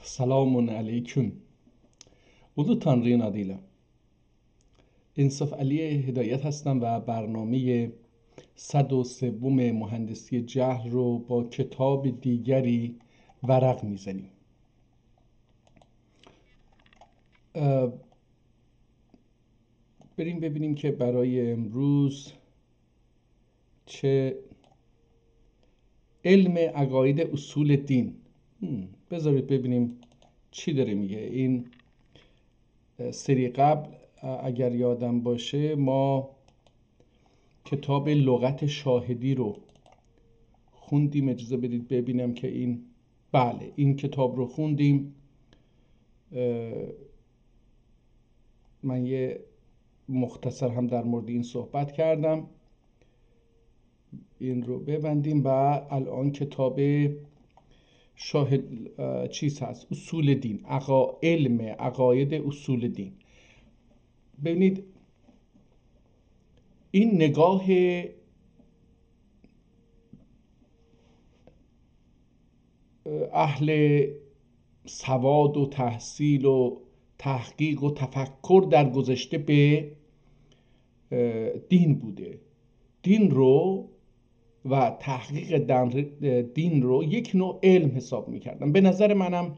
Selamun aleyküm. Ulu Tanrı'nın adıyla. انصاف علی هدایت هستم و برنامه 103 مهندسی جهل رو با کتاب دیگری ورق میزنیم. بریم ببینیم که برای امروز چه علم عقاید اصول دین. بذارید ببینیم چی داره میگه. این سری قبل اگر یادم باشه ما کتاب لغت شاهدی رو خوندیم. اجازه بدید ببینم که این کتاب رو خوندیم. من یه مختصر هم در مورد این صحبت کردم. این رو ببندیم و الان کتاب شاهد چیز هست؟ اصول دین، علم عقاید اصول دین. ببینید این نگاه اهل سواد و تحصیل و تحقیق و تفکر در گذشته به دین بوده. دین رو و تحقیق دین رو یک نوع علم حساب میکردم. به نظر منم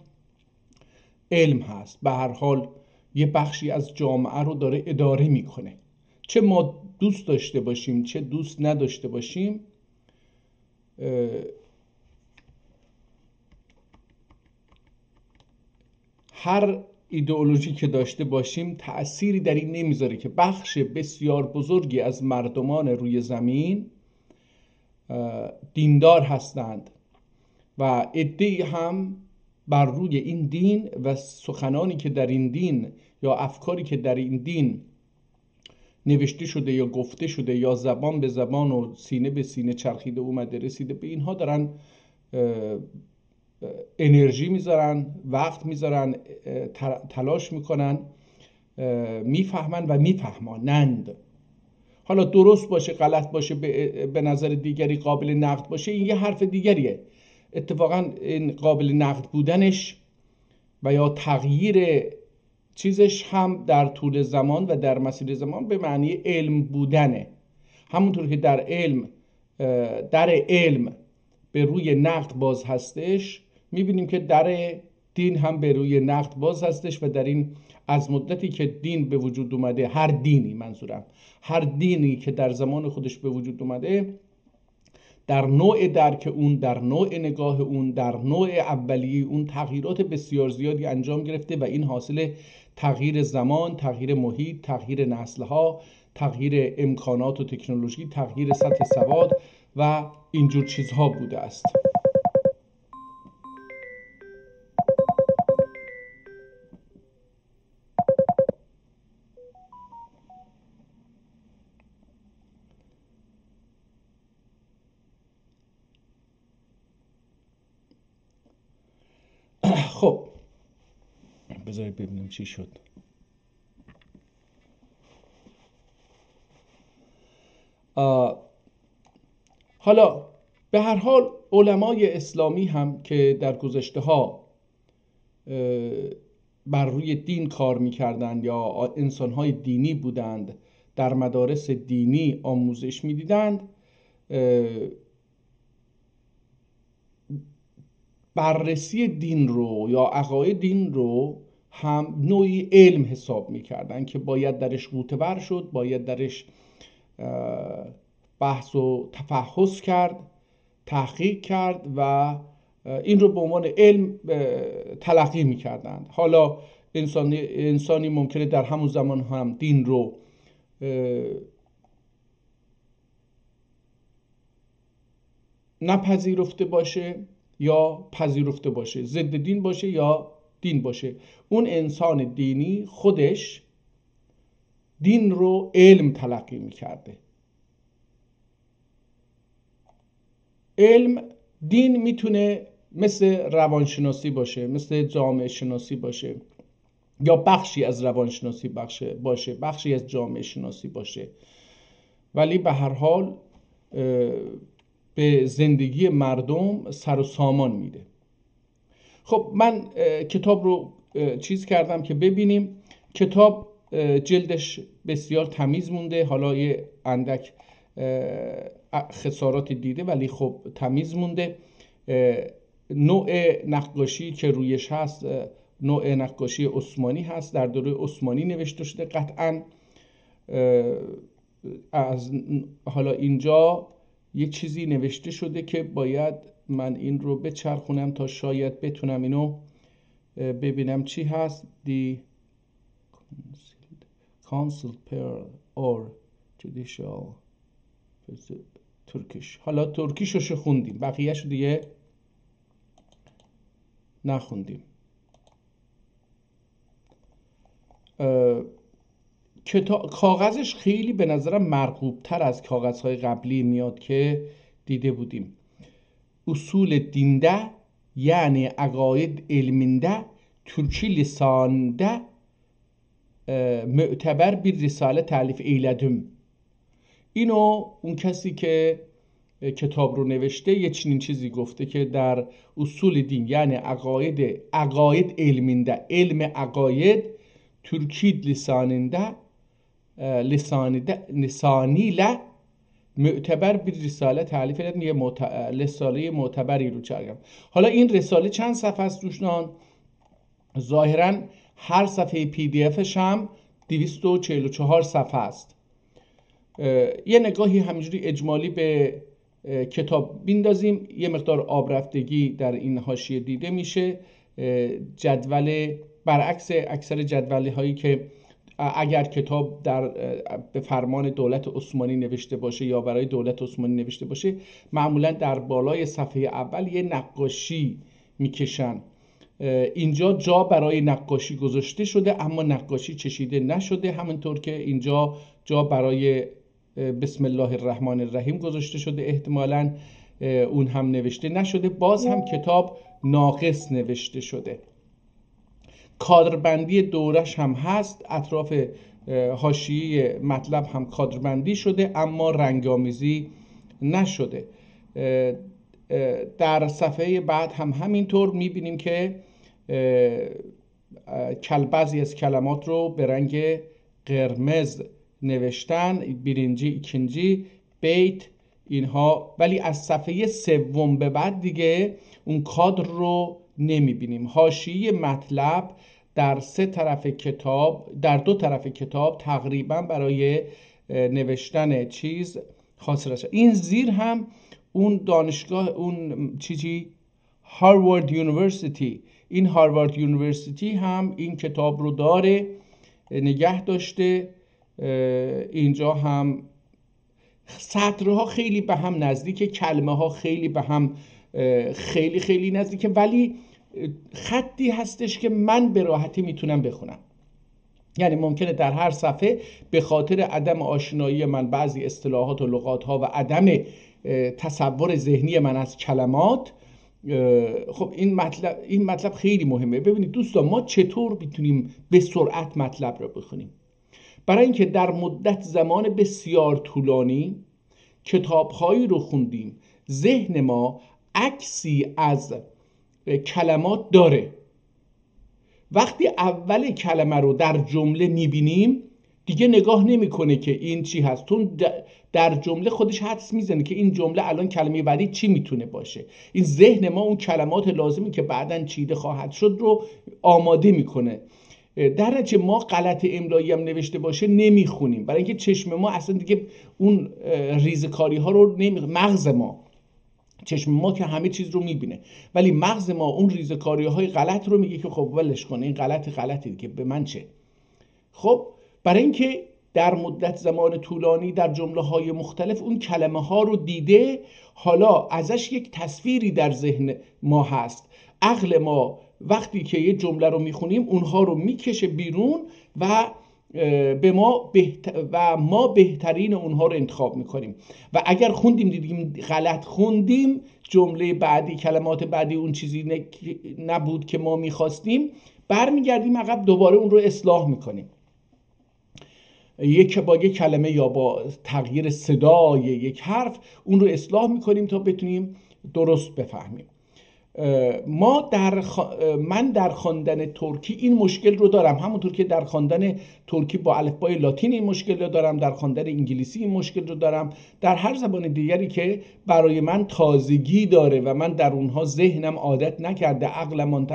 علم هست. به هر حال یه بخشی از جامعه رو داره اداره میکنه. چه ما دوست داشته باشیم چه دوست نداشته باشیم، هر ایدئولوژی که داشته باشیم تأثیری در این نمیذاره که بخش بسیار بزرگی از مردمان روی زمین دیندار هستند و عده‌ای هم بر روی این دین و سخنانی که در این دین یا افکاری که در این دین نوشته شده یا گفته شده یا زبان به زبان و سینه به سینه چرخیده اومده رسیده به اینها دارن انرژی میذارن، وقت میذارن، تلاش میکنن، میفهمن و میفهمانند. حالا درست باشه غلط باشه به نظر دیگری قابل نقد باشه، این یه حرف دیگریه. اتفاقا این قابل نقد بودنش و یا تغییر چیزش هم در طول زمان و در مسیر زمان به معنی علم بودنه. همونطور که در علم به روی نقد باز هستش، میبینیم که در دین هم به روی نقد باز هستش و در این از مدتی که دین به وجود اومده، هر دینی که در زمان خودش به وجود اومده، در نوع درک اون، در نوع نگاه اون، در نوع اولیه اون تغییرات بسیار زیادی انجام گرفته و این حاصل تغییر زمان، تغییر محیط، تغییر نسل‌ها، تغییر امکانات و تکنولوژی، تغییر سطح سواد و اینجور چیزها بوده است. خب بذارید ببینیم چی شد. حالا به هر حال علمای اسلامی هم که در گذشته ها بر روی دین کار میکردند یا انسانهای دینی بودند، در مدارس دینی آموزش میدیدند، بررسی دین رو یا عقاید دین رو هم نوعی علم حساب میکردن که باید درش غوطه‌ور شد، باید درش بحث و تفحص کرد، تحقیق کرد و این رو به عنوان علم تلقی میکردند. حالا انسانی ممکنه در همون زمان هم دین رو نپذیرفته باشه یا پذیرفته باشه، ضد دین باشه یا دین باشه. اون انسان دینی خودش دین رو علم تلقی میکرده. دین میتونه مثل روانشناسی باشه، مثل جامعه شناسی باشه، یا بخشی از روانشناسی باشه، بخشی از جامعه شناسی باشه، ولی به هر حال به زندگی مردم سر و سامان میده. خب من کتاب رو چیز کردم که ببینیم. کتاب جلدش بسیار تمیز مونده، حالا یه اندک خسارات دیده ولی خب تمیز مونده. نوع نقاشی که رویش هست نوع نقاشی عثمانی هست، در دوره عثمانی نوشته شده قطعاً. از حالا اینجا یه چیزی نوشته شده که باید من این رو بچرخونم تا شاید بتونم اینو ببینم چی هست. The Council per or Judicial ترکیش. حالا ترکیشش خوندیم، بقیهش دیگه نخوندیم. کاغذش خیلی به نظرم مرغوب تر از کاغذهای قبلی میاد که دیده بودیم. اصول دینده یعنی عقاید علمینده ترکی لسانده معتبر bir رساله تالیف eyledim. اینو اون کسی که کتاب رو نوشته یه چنین چیزی گفته که در اصول دین یعنی عقاید علمینده، علم عقاید ترکی لسانیله معتبر bir رساله تالیف ایلدم. یه رساله معتبری رو چرگم. حالا این رساله چند صفحه است دوستان؟ ظاهرا هر صفحه پی دی افش هم 244 صفحه است. یه نگاهی همینجوری اجمالی به کتاب بیندازیم. یه مقدار آب رفتگی در این حاشیه دیده میشه. جدول برعکس اکثر جدولی هایی که اگر کتاب به فرمان دولت عثمانی نوشته باشه یا برای دولت عثمانی نوشته باشه، معمولا در بالای صفحه اول یه نقاشی میکشن. اینجا جا برای نقاشی گذاشته شده اما نقاشی چشیده نشده، همونطور که اینجا جا برای بسم الله الرحمن الرحیم گذاشته شده، احتمالاً اون هم نوشته نشده. باز هم کتاب ناقص نوشته شده. کادربندی دورش هم هست، اطراف حاشیه مطلب هم کادربندی شده اما رنگامیزی نشده. در صفحه بعد هم همینطور میبینیم که بعضی از کلمات رو به رنگ قرمز نوشتن، بیرینجی، ایکنجی، بیت اینها، ولی از صفحه سوم به بعد دیگه اون کادر رو نمیبینیم. حاشیه مطلب در دو طرف کتاب تقریبا برای نوشتن چیز حاصل شد. این زیر هم اون دانشگاه اون هاروارد یونیورسیتی، این هاروارد یونیورسیتی هم این کتاب رو داره نگه داشته. اینجا هم سطرها خیلی به هم نزدیکه، کلمه ها خیلی به هم خیلی نزدیکه، ولی خطی هستش که من به راحتی میتونم بخونم. یعنی ممکنه در هر صفحه به خاطر عدم آشنایی من بعضی اصطلاحات و لغات ها و عدم تصور ذهنی من از کلمات، خب این مطلب خیلی مهمه. ببینید دوستان، ما چطور میتونیم به سرعت مطلب رو بخونیم؟ برای اینکه در مدت زمان بسیار طولانی کتاب‌هایی رو خوندیم، ذهن ما عکسی از کلمات داره. وقتی اول کلمه رو در جمله میبینیم دیگه نگاه نمیکنه که این چی هست، چون در جمله خودش حدس میزنه که این جمله الان کلمه بعدی چی میتونه باشه. این ذهن ما اون کلمات لازمی که بعداً چیده خواهد شد رو آماده میکنه. در نتیجه ما غلط املایی هم نوشته باشه نمیخونیم، برای اینکه چشم ما اصلا دیگه اون ریزکاری ها رو چشم ما که همه چیز رو میبینه، ولی مغز ما اون ریزکاری های غلط رو میگه که خب ولش کن، این غلطی که به من چه. خب برای اینکه در مدت زمان طولانی در جمله های مختلف اون کلمه ها رو دیده، حالا ازش یک تصویری در ذهن ما هست. عقل ما وقتی که یه جمله رو میخونیم اونها رو میکشه بیرون و ما بهترین اونها رو انتخاب میکنیم. و اگر خوندیم دیدیم غلط خوندیم، جمله بعدی، کلمات بعدی اون چیزی نبود که ما میخواستیم، برمیگردیم عقب دوباره اون رو اصلاح میکنیم، با یک کلمه یا با تغییر صدای یک حرف اون رو اصلاح میکنیم تا بتونیم درست بفهمیم. من در خواندن ترکی این مشکل رو دارم، همونطور که در خواندن ترکی با الفبای لاتین این مشکل رو دارم، در خواندن انگلیسی این مشکل رو دارم، در هر زبان دیگری که برای من تازگی داره و من در اونها ذهنم عادت نکرده، عقلم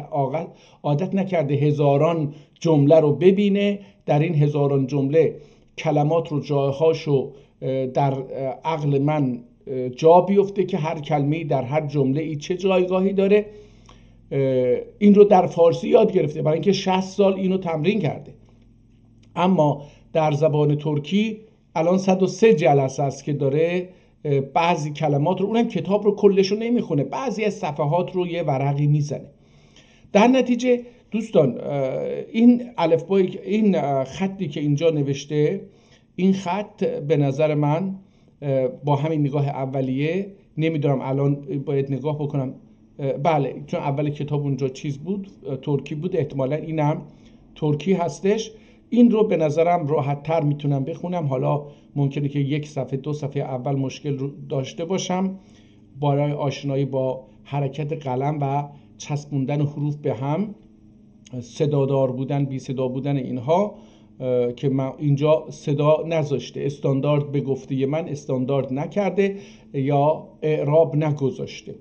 عادت نکرده هزاران جمله رو ببینه، در این هزاران جمله کلمات رو جایهاشو در عقل من جا بیفته که هر کلمه‌ای در هر جمله‌ای چه جایگاهی داره. این رو در فارسی یاد گرفته برای اینکه 60 سال اینو تمرین کرده. اما در زبان ترکی الان 103 جلسه است که داره بعضی کلمات رو، اونم کتاب رو کلش رو نمیخونه، بعضی از صفحات رو یه ورقی میزنه. در نتیجه دوستان این الفبای، این خطی که اینجا نوشته، این خط به نظر من با همین نگاه اولیه، نمیدونم الان باید نگاه بکنم، بله چون اول کتاب اونجا چیز بود، ترکی بود، احتمالا اینم ترکی هستش. این رو به نظرم راحت تر میتونم بخونم. حالا ممکنه که یک صفحه دو صفحه اول مشکل رو داشته باشم برای آشنایی با حرکت قلم و چسبوندن حروف به هم، صدادار بودن بی صدا بودن اینها که من اینجا صدا نذاشته، استاندارد به گفته من استاندارد نکرده یا اعراب نگذاشته.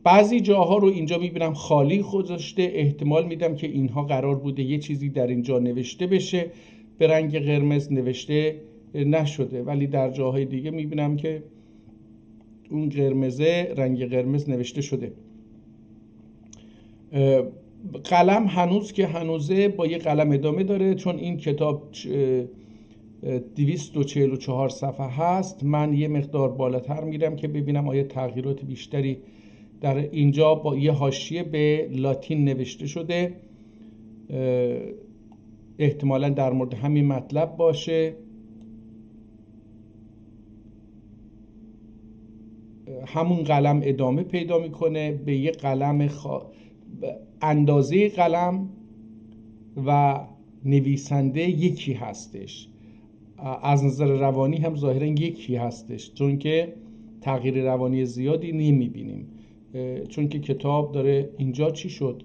بعضی جاها رو اینجا میبینم خالی گذاشته، احتمال میدم که اینها قرار بوده یه چیزی در اینجا نوشته بشه، به رنگ قرمز نوشته نشده، ولی در جاهای دیگه میبینم که اون قرمزه، رنگ قرمز نوشته شده. قلم هنوز که هنوزه با یه قلم ادامه داره، چون این کتاب 244 صفحه هست. من یه مقدار بالاتر میرم که ببینم آیا تغییرات بیشتری در اینجا با یه حاشیه به لاتین نوشته شده، احتمالا در مورد همین مطلب باشه. همون قلم ادامه پیدا میکنه به یه قلم اندازه قلم و نویسنده یکی هستش، از نظر روانی هم ظاهرا یکی هستش، چون که تغییر روانی زیادی نمیبینیم، چون که کتاب داره اینجا چی شد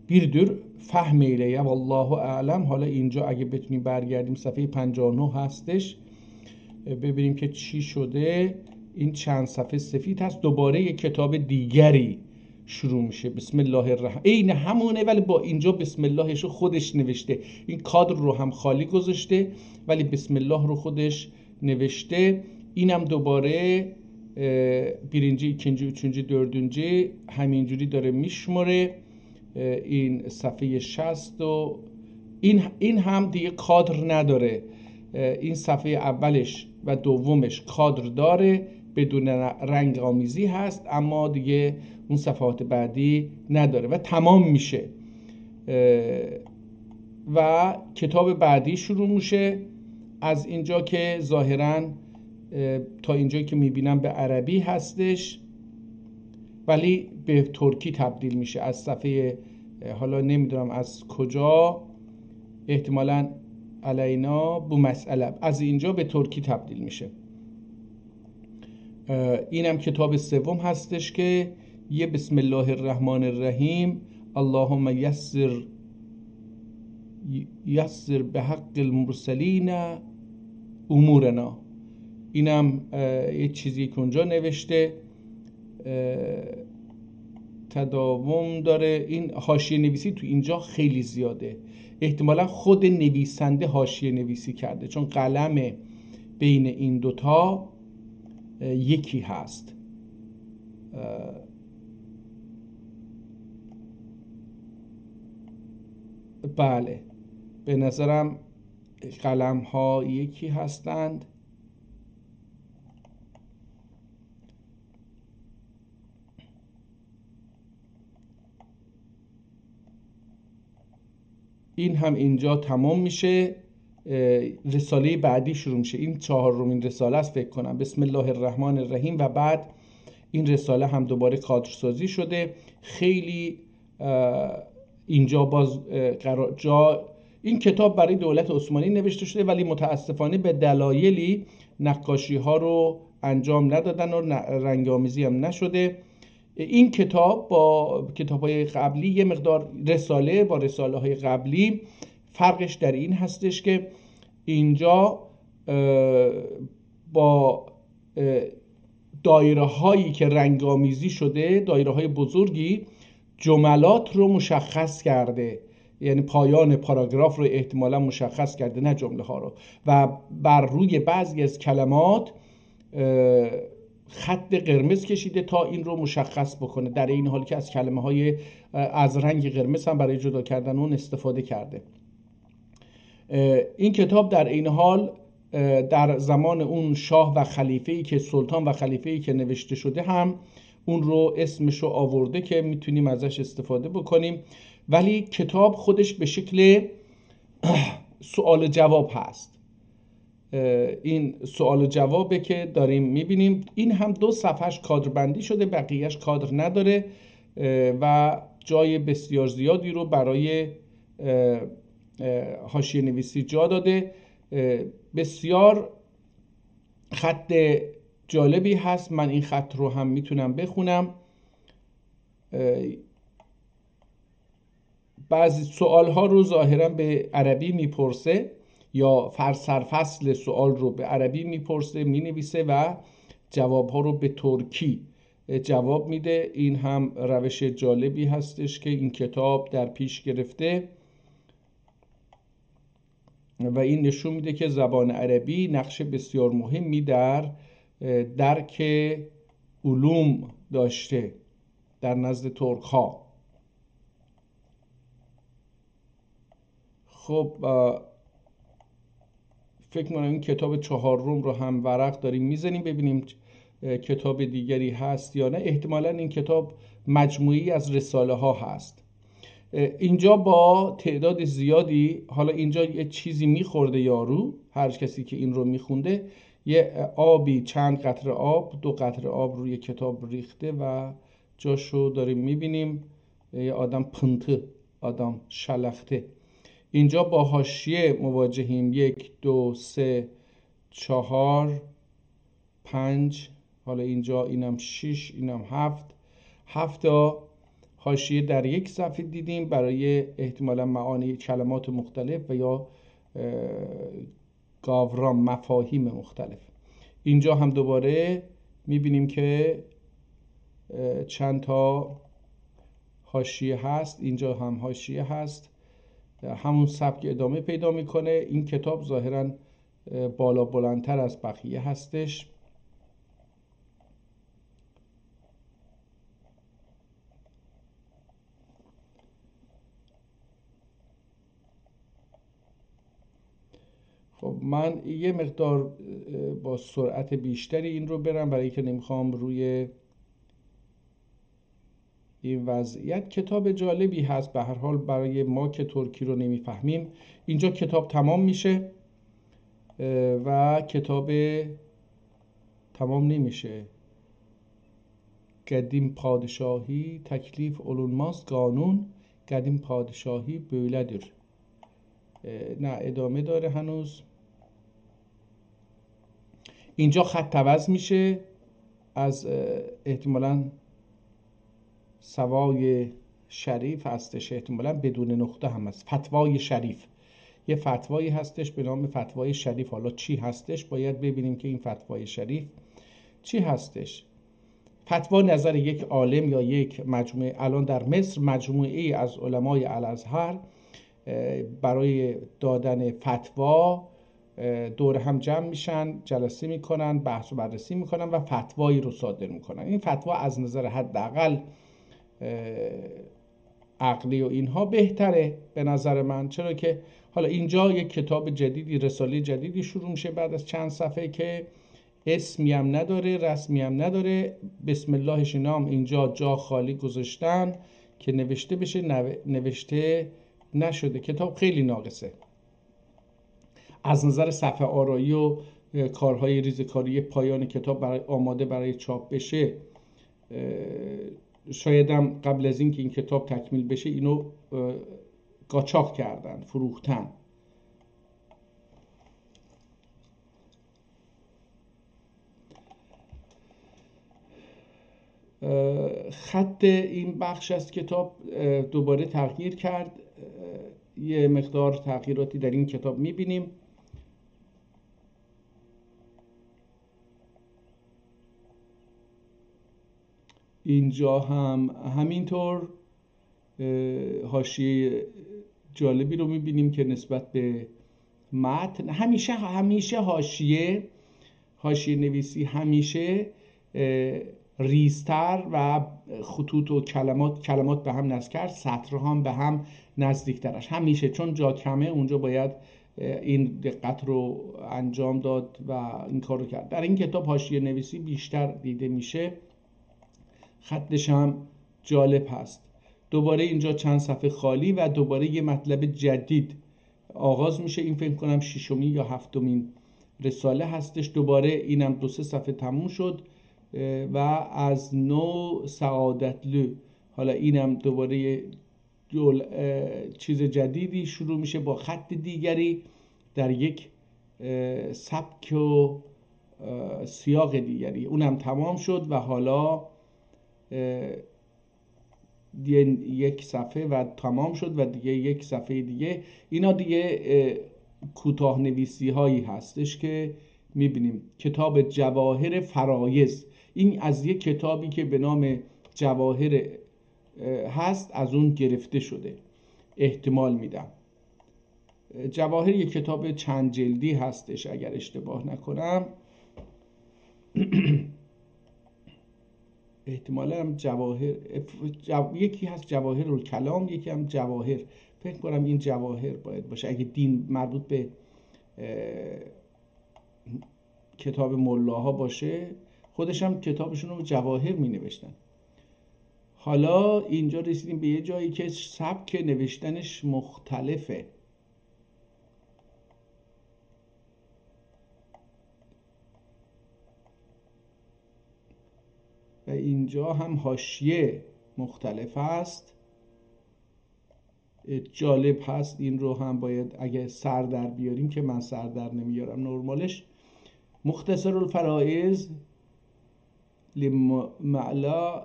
بیردür فهمیله والله اعلم. حالا اینجا اگه بتونیم برگردیم صفحه 59 هستش، ببینیم که چی شده. این چند صفحه سفید هست، دوباره یک کتاب دیگری شروع میشه. بسم الله الرحمن، این همونه ولی با اینجا بسم اللهش رو خودش نوشته. این کادر رو هم خالی گذاشته ولی بسم الله رو خودش نوشته. اینم دوباره birinci, ikinci, üçüncü, dördüncü همینجوری داره میشمره. این صفحه 60 و این هم دیگه کادر نداره. این صفحه اولش و دومش کادر داره، بدون رنگ آمیزی هست، اما دیگه اون صفحات بعدی نداره و تمام میشه و کتاب بعدی شروع میشه. از اینجا که ظاهراً تا اینجایی که میبینم به عربی هستش ولی به ترکی تبدیل میشه از صفحه، حالا نمیدونم از کجا، احتمالاً علینا بو مسئله، از اینجا به ترکی تبدیل میشه. اینم کتاب سوم هستش که یه بسم الله الرحمن الرحیم اللهم یسر به حق المرسلین امورنا. اینم یه چیزی که اونجا نوشته، تداوم داره. این حاشیه نویسی تو اینجا خیلی زیاده، احتمالا خود نویسنده حاشیه نویسی کرده چون قلم بین این دوتا یکی هست. بله به نظرم قلم ها یکی هستند. این هم اینجا تمام میشه، رساله بعدی شروع میشه. این 4مین رساله است فکر کنم، بسم الله الرحمن الرحیم، و بعد این رساله هم دوباره کادرسازی شده. خیلی اینجا باز این کتاب برای دولت عثمانی نوشته شده ولی متاسفانه به دلایلی نقاشی ها رو انجام ندادن و رنگ آمیزی هم نشده. این کتاب با کتاب‌های قبلی یه مقدار رساله با رساله‌های قبلی فرقش در این هستش که اینجا با دایره هایی که رنگ آمیزی شده، دایره های بزرگی، جملات رو مشخص کرده، یعنی پایان پاراگراف رو احتمالا مشخص کرده، نه جمله ها رو، و بر روی بعضی از کلمات خط قرمز کشیده تا این رو مشخص بکنه، در این حال که از کلمه های از رنگ قرمز هم برای جدا کردن اون استفاده کرده. این کتاب در این حال در زمان اون شاه و خلیفه‌ای که سلطان و خلیفه‌ای که نوشته شده هم اون رو اسمشو آورده که میتونیم ازش استفاده بکنیم، ولی کتاب خودش به شکل سوال جواب هست. این سوال جوابه که داریم میبینیم. این هم 2 صفحش کادر بندی شده، بقیهش کادر نداره و جای بسیار زیادی رو برای حاشیه نویسی جا داده. بسیار خط جالبی هست. من این خط رو هم میتونم بخونم. بعضی سوال ها رو ظاهرا به عربی میپرسه یا سرفصل سوال رو به عربی میپرسه، مینویسه و جواب ها رو به ترکی جواب میده. این هم روش جالبی هستش که این کتاب در پیش گرفته و این نشون میده که زبان عربی نقش بسیار مهمی در درک علوم داشته در نزد ترک ها. خب فکر می‌کنم این کتاب 4 رو هم ورق داریم میزنیم ببینیم کتاب دیگری هست یا نه. احتمالاً این کتاب مجموعی از رساله ها هست. اینجا با تعداد زیادی، حالا اینجا یه چیزی میخورده یارو، هر کسی که این رو میخونده، یه آبی، چند قطره آب، 2 قطره آب روی کتاب ریخته و جاشو داریم میبینیم. یه آدم پنته، آدم شلخته. اینجا با حاشیه مواجهیم. 1 2 3 4 5، حالا اینجا اینم 6، اینم 7 تا حاشیه در یک صفحه دیدیم برای احتمالا معانی کلمات مختلف و یا گاورام، مفاهیم مختلف. اینجا هم دوباره میبینیم که چند تا حاشیه هست، اینجا هم حاشیه هست، همون سبک ادامه پیدا میکنه. این کتاب ظاهراً بالا بلندتر از بقیه هستش. خب من یه مقدار با سرعت بیشتری این رو برم برای که نمیخوام روی این وضعیت. کتاب جالبی هست به هر حال برای ما که ترکی رو نمیفهمیم. اینجا کتاب تمام میشه و کتاب تمام نمیشه. قدیم padişahi teklif olunmaz قانون قدیم padişahi böyledir. نه ادامه داره هنوز. اینجا خط عوض میشه از احتمالاً سوای شریف هستش، احتمالاً بدون نقطه هم هست. فتوای شریف، یه فتوایی هستش به نام فتوای شریف. حالا چی هستش باید ببینیم که این فتوای شریف چی هستش. فتوا نظر یک عالم یا یک مجموعه، الان در مصر مجموعه از علمای الازهر برای دادن فتوا دور هم جمع میشن، جلسه میکنن، بحث و بررسی میکنن و فتوایی رو صادر میکنن. این فتوا از نظر حداقل عقلی و اینها بهتره به نظر من، چرا که حالا اینجا یک کتاب جدیدی، رساله جدیدی شروع میشه بعد از چند صفحه که اسمی هم نداره، رسمی هم نداره، بسم اللهش نام اینجا جا خالی گذاشتن که نوشته بشه، نوشته نشده. کتاب خیلی ناقصه از نظر صفحه آرایی و کارهای ریزکاری. پایان کتاب برای آماده برای چاپ بشه، شایدم قبل از اینکه این کتاب تکمیل بشه اینو قاچاق کردن، فروختن. خط این بخش از کتاب دوباره تغییر کرد. یه مقدار تغییراتی در این کتاب میبینیم. اینجا هم همینطور حاشیه جالبی رو میبینیم که نسبت به متن همیشه حاشیه نویسی همیشه ریزتر و خطوط و کلمات به هم نزدیکتر، سطرها هم به هم نزدیکترش همیشه، چون جا کمه اونجا باید این دقت رو انجام داد و این کار رو کرد. در این کتاب حاشیه نویسی بیشتر دیده میشه، خطش هم جالب هست. دوباره اینجا چند صفحه خالی و دوباره یه مطلب جدید آغاز میشه. این فکر کنم 6مین یا 7مین رساله هستش. دوباره اینم 2-3 صفحه تموم شد و از نو سعادت لو. حالا اینم دوباره چیز جدیدی شروع میشه با خط دیگری در یک سبک و سیاق دیگری. اونم تمام شد و حالا یک صفحه و تمام شد و دیگه یک صفحه دیگه. اینا دیگه کوتاه نویسی هایی هستش که میبینیم. کتاب جواهر فرایض، این از یک کتابی که به نام جواهر هست از اون گرفته شده، احتمال میدم. جواهر یک کتاب چند جلدی هستش اگر اشتباه نکنم. احتمالا هم یکی هست جواهر الکلام، یکی هم جواهر. فکر کنم این جواهر باید باشه اگه دین مربوط به کتاب ملاها باشه. خودش هم کتابشون رو جواهر می نوشتن. حالا اینجا رسیدیم به یه جایی که سبک نوشتنش مختلفه. و اینجا هم حاشیه مختلف است. جالب هست. این رو هم باید اگه سر در بیاریم که من سر در نمیارم نرمالش. مختصر الفرائض لمعلا.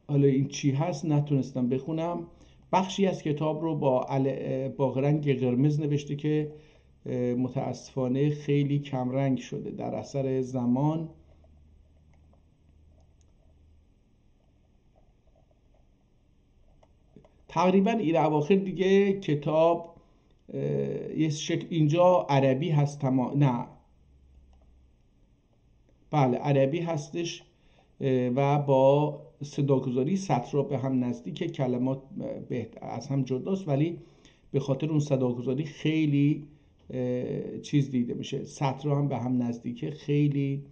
حالا این چی هست نتونستم بخونم. بخشی از کتاب رو با رنگ قرمز نوشته که متاسفانه خیلی کم رنگ شده در اثر زمان. تقریبا این اواخر دیگه کتاب اینجا عربی هست نه بله عربی هستش و با صداگذاری سطرها به هم نزدیک، کلمات از هم جداست ولی به خاطر اون صداگذاری خیلی چیز دیده میشه. سطرها هم به هم نزدیکه، خیلی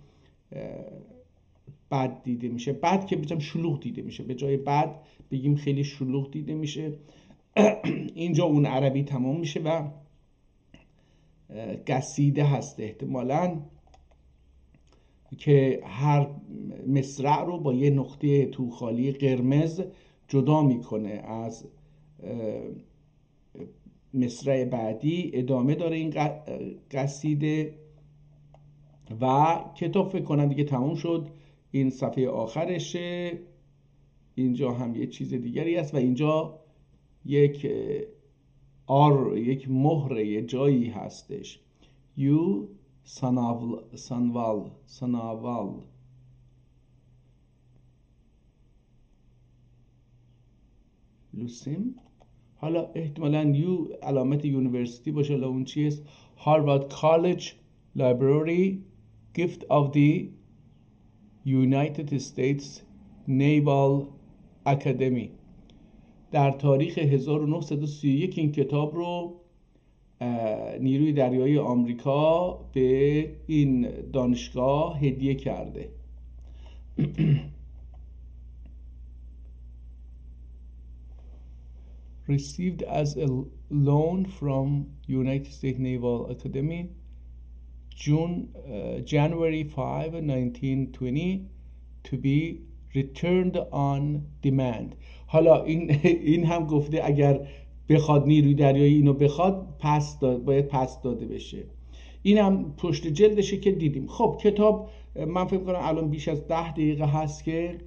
بد دیده میشه. بد که بگم شلوغ دیده میشه، به جای بد بگیم خیلی شلوغ دیده میشه. اینجا اون عربی تمام میشه و قصیده هست احتمالاً که هر مصرع رو با یه نقطه توخالی قرمز جدا میکنه از مصرع بعدی. ادامه داره این قصیده و کتاب فکر کنم دیگه تموم شد. این صفحه آخرشه. اینجا هم یه چیز دیگری است و اینجا یک مهر یه جایی هستش. یو سانوال لوسیم. حالا احتمالاً یو علامت یونیورسیتی باشه. حالا اون چیست؟ هاروارد کالج لایبرری gift of the United States Naval Academy. در تاریخ 1931 این کتاب رو نیروی دریایی آمریکا به این دانشگاه هدیه کرده. Received as a loan from United States Naval Academy January 5, 1920 to be returned on demand. حالا این هم گفته اگر بخواد نیروی دریایی اینو بخواد باید پس داده بشه. اینم پشت جلدشه که دیدیم. خب کتاب من فکر کنم الان بیش از 10 دقیقه هست که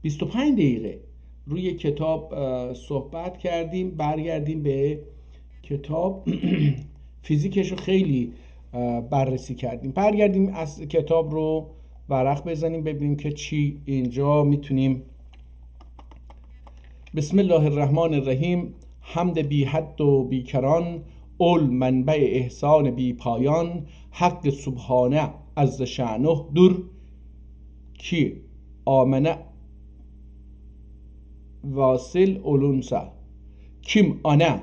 25 دقیقه روی کتاب صحبت کردیم. برگردیم به کتاب. فیزیکش رو خیلی بررسی کردیم. برگردیم از کتاب رو ورق بزنیم ببینیم که چی اینجا میتونیم. بسم الله الرحمن الرحیم. حمد بی حد و بی کران، اول منبع احسان بی پایان، حق سبحانه عز شأنه در، کی آمنه واصل اولونسا، کیم آنه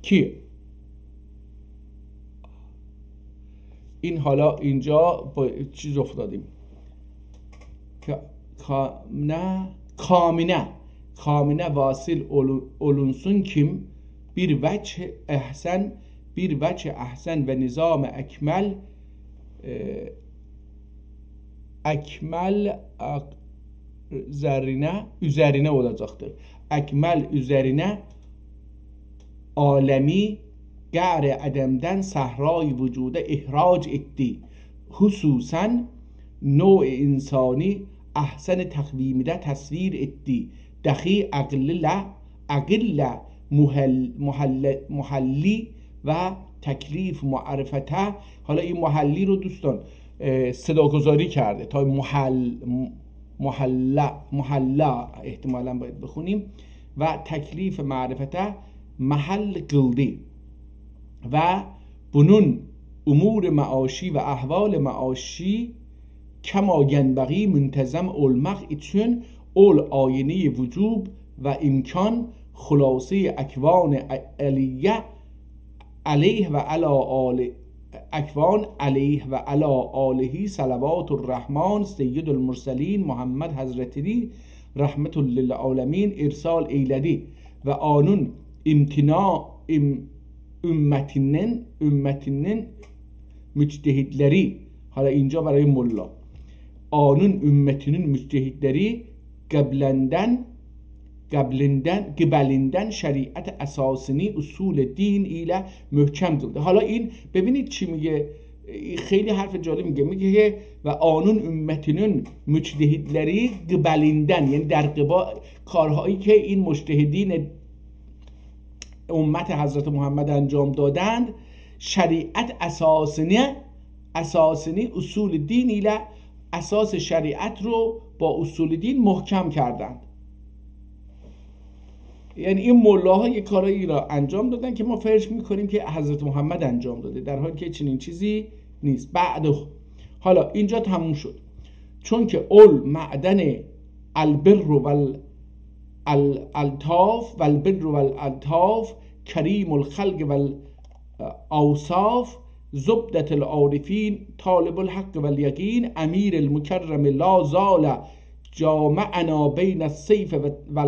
کی. این حالا اینجا با چیز افتادیم. کامنه واصل اولونسون کیم، bir وجه احسن و نظام اکمل üzerine olacaktır. Ekmel üzerine alemi gare ademden sahray vücuda ihraç etti. Hususen نوع insani ahsen takvimide tasvir etti. Dahi اقل محلی و تکلیف معرفته. حالا این محلی رو دوستان صداگذاری کرده تا محلا احتمالا باید بخونیم و تکلیف معرفته محل قلدی و bunun امور معاشی و احوال معاشی کما ینبغی منتظم olmak için ol آینه وجوب و امکان خلاصه اکوان علیه علیه و علا آله اکوان علیه و علا آلهی صلوات الرحمن سید المرسلین محمد حضرتی رحمت للعالمین ارسال ایلدی و آنون امتناع ümmetinin müçtehitleri. حالا اینجا برای ملا آنون ümmetinin müçtehitleri قبلندن شریعت اساسنی اصول دین ایله محکم قلده. حالا این ببینید چی میگه، خیلی حرف جالب میگه و آنون امتنون مجتهدلری قبلندن، یعنی در قبال کارهایی که این مجتهدین امت حضرت محمد انجام دادند، شریعت اساسنی اصول دین ایله اساس شریعت رو با اصول دین محکم کردند. یعنی این ملاها یک کارایی را انجام دادن که ما فرض میکنیم که حضرت محمد انجام داده، در حالی که چنین چیزی نیست. حالا اینجا تموم شد. چون که اول معدن البر و الالطاف کریم الخلق و الاوصاف زبدة العارفین طالب الحق و الیقین امیر المکرم لا زال جامعنا بین السیف و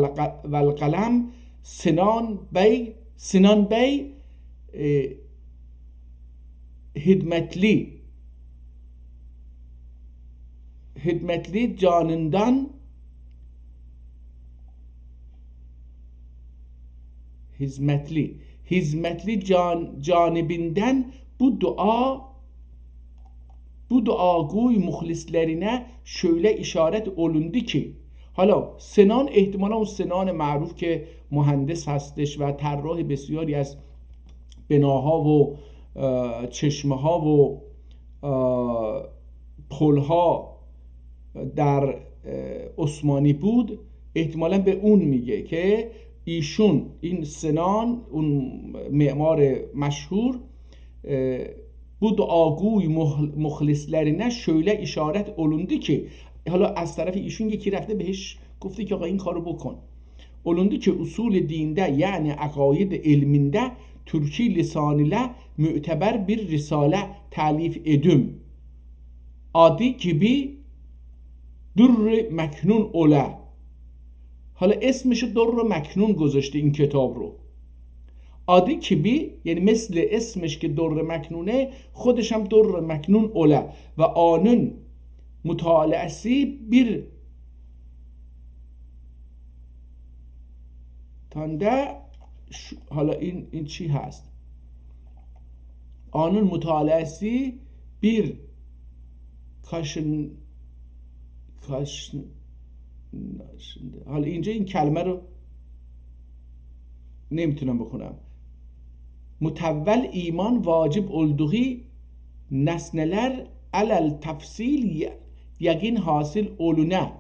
القلم سنان بی hidmetli canından hizmetli canibinden bu duagoy muhlislerine şöyle işaret olundu ki. حالا سنان احتمالا اون سنان معروف که مهندس هستش و طراح بسیاری از بناها و چشمه ها و پلها در عثمانی بود، احتمالا به اون میگه که ایشون، این سنان، اون معمار مشهور، بود آگوی مخلصلرینه شöyle işaret olundu ki. حالا از طرف ایشون یکی رفته بهش گفته که آقا این کارو بکن. olundu ki usul dinde yani عقاید علمinde Türkçe lisanıyla müteber bir risale talif edüm. Adı gibi در مکنون اوله. حالا اسمش در مکنون گذاشته این کتاب رو. عادی کبی یعنی مثل اسمش که در مکنونه، خودش هم در مکنون اوله و آنون مطالعسی bir تانده. حالا این چی هست؟ آنون مطالعسی bir حالا اینجا این کلمه رو نمیتونم بخونم. متول ایمان vacib olduğu nesneler alel tafsil yakin hasıl oluna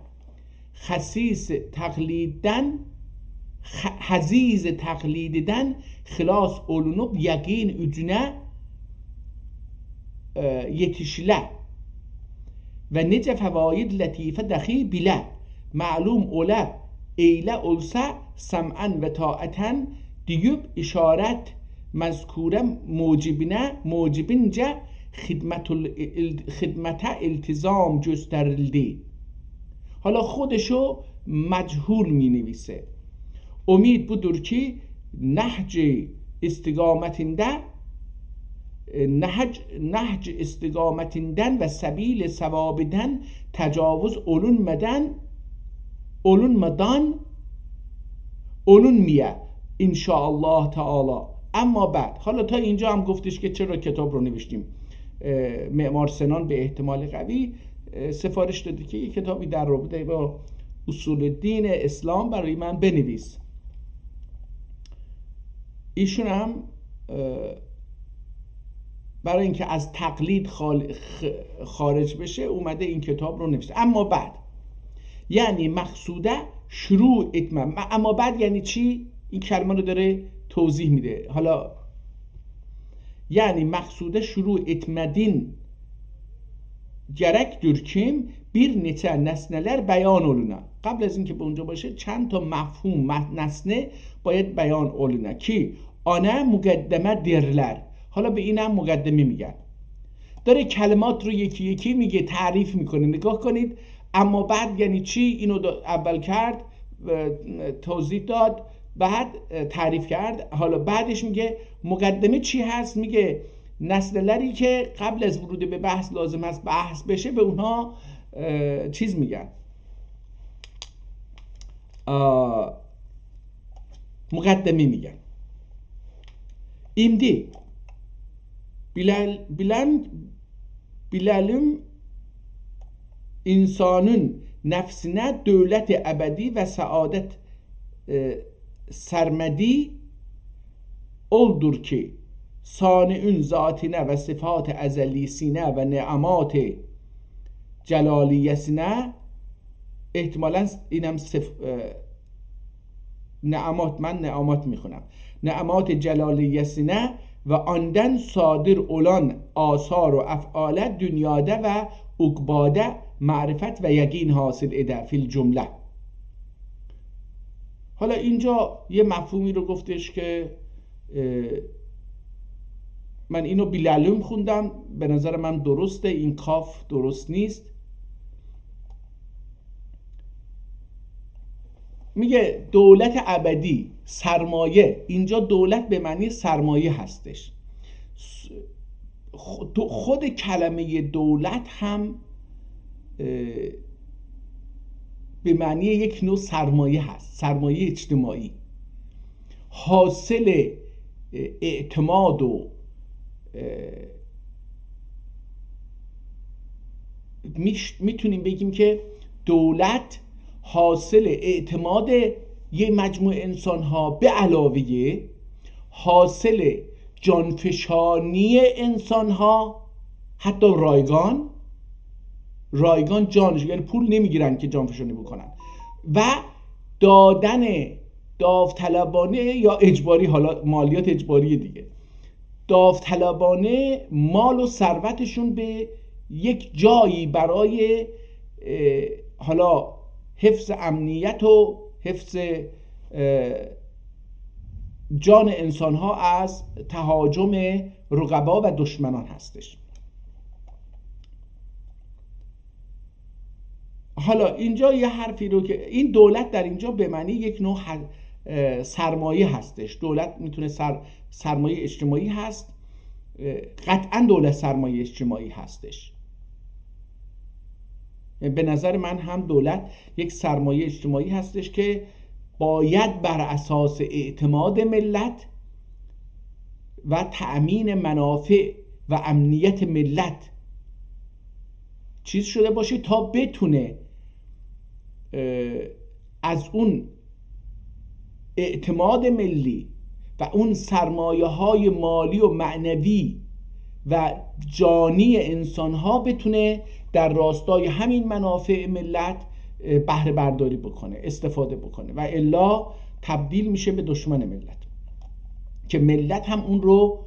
haziz taklidden xilas olunup yakin ücüne yetişile ve nece fevaid latife dahi bile ma'lum ola eyle olsa sam'an ve ta'aten deyip işaret mezkure mucibince خدمت التزام gösterildi. حالا خودشو مجهول می نویسه. امید budur ki نهج استقامتinden ve sebil sevabiden tecavüz olunmuyor inşallah Teala. اما بعد حالا تا اینجا هم گفتش که چرا کتاب رو نوشتیم. معمار سنان به احتمال قوی سفارش داده که یک کتابی در رابطه با اصول دین اسلام برای من بنویس. ایشون هم برای اینکه از تقلید خارج بشه اومده این کتاب رو نوشته. اما بعد یعنی مقصوده شروع اتمام. اما بعد یعنی چی؟ این کلمه رو داره توضیح میده. حالا yani maksude şuru etmedin gerektir ki bir neçe nesneler beyan oluna. قبل از اینکه به اونجا باشه چند تا مفهوم nesne باید بیان oluna ki آنه مقدمه درلر. حالا به اینم مقدمه میگن. داره کلمات رو یکی یکی میگه، تعریف میکنه. نگاه کنید. اما بعد یعنی چی؟ اینو اول کرد، توضیح داد، بعد تعریف کرد. حالا بعدش میگه مقدمه چی هست؟ میگه نسل‌لری که قبل از ورود به بحث لازم هست بحث بشه به اونها چیز میگن، مقدمه میگن. İmdi bilelim insanın nefsine devlet ebedi ve saadet sermedi oldur ki sani'ün zatine ve sıfat ezelisine ve neamat celaliyesine ihtimalen اینم نعمات میخونم نعمات جلالیسینه و آندن صادر اولان آثار و افعال دنیاده و عقباده معرفت و یقین حاصل اده فی الجمله. حالا اینجا یه مفهومی رو گفتش که من اینو بیلالوم خوندم، به نظر من درسته، این کاف درست نیست. میگه دولت ابدی، سرمایه. اینجا دولت به معنی سرمایه هستش. خود کلمه دولت هم به معنی یک نوع سرمایه هست، سرمایه اجتماعی، حاصل اعتماد و میتونیم بگیم که دولت حاصل اعتماد یه مجموعه انسان ها به علاوه حاصل جانفشانی انسان ها، حتی رایگان جانش، یعنی پول نمیگیرن که جانفشانی بکنن، و دادن داوطلبانه یا اجباری، حالا مالیات اجباری دیگه، داوطلبانه مال و ثروتشون به یک جایی برای حالا حفظ امنیت و حفظ جان انسان ها از تهاجم رقبا و دشمنان هستش. حالا اینجا یه حرفی رو که این دولت در اینجا به معنی یک نوع سرمایه هستش. دولت میتونه سرمایه اجتماعی هست، قطعا دولت سرمایه اجتماعی هستش. به نظر من هم دولت یک سرمایه اجتماعی هستش که باید بر اساس اعتماد ملت و تأمین منافع و امنیت ملت چیز شده باشه تا بتونه از اون اعتماد ملی و اون سرمایه های مالی و معنوی و جانی انسان ها بتونه در راستای همین منافع ملت بهره برداری بکنه، استفاده بکنه، و الا تبدیل میشه به دشمن ملت که ملت هم اون رو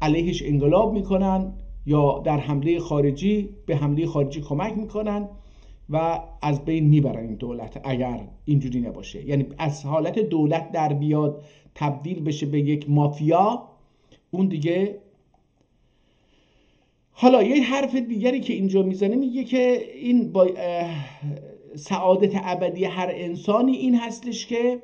علیهش انقلاب میکنن یا در حمله خارجی به حمله خارجی کمک میکنن و از بین میبرن این دولت اگر اینجوری نباشه. یعنی از حالت دولت در بیاد تبدیل بشه به یک مافیا، اون دیگه. حالا یه حرف دیگری که اینجا میزنه میگه که این با سعادت ابدی هر انسانی این هستش که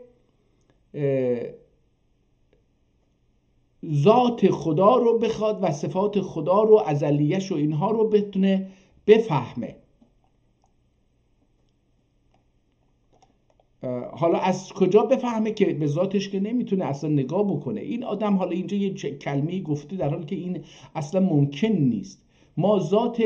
ذات خدا رو بخواد و صفات خدا رو، ازلیش و اینها رو بتونه بفهمه. حالا از کجا بفهمه که به ذاتش که نمیتونه اصلا نگاه بکنه. این آدم حالا اینجا یه کلمه‌ای گفته در حالی که این اصلا ممکن نیست. ما ذات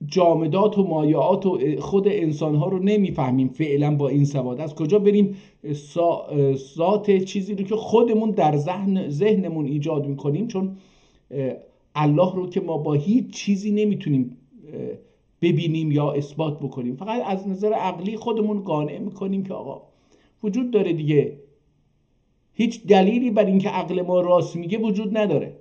جامدات و مایعات و خود انسان‌ها رو نمیفهمیم فعلا با این سواد. از کجا بریم ذات چیزی رو که خودمون در ذهنمون ایجاد میکنیم؟ چون الله رو که ما با هیچ چیزی نمیتونیم ببینیم یا اثبات بکنیم، فقط از نظر عقلی خودمون قانع میکنیم که آقا وجود داره دیگه. هیچ دلیلی بر اینکه عقل ما راست میگه وجود نداره.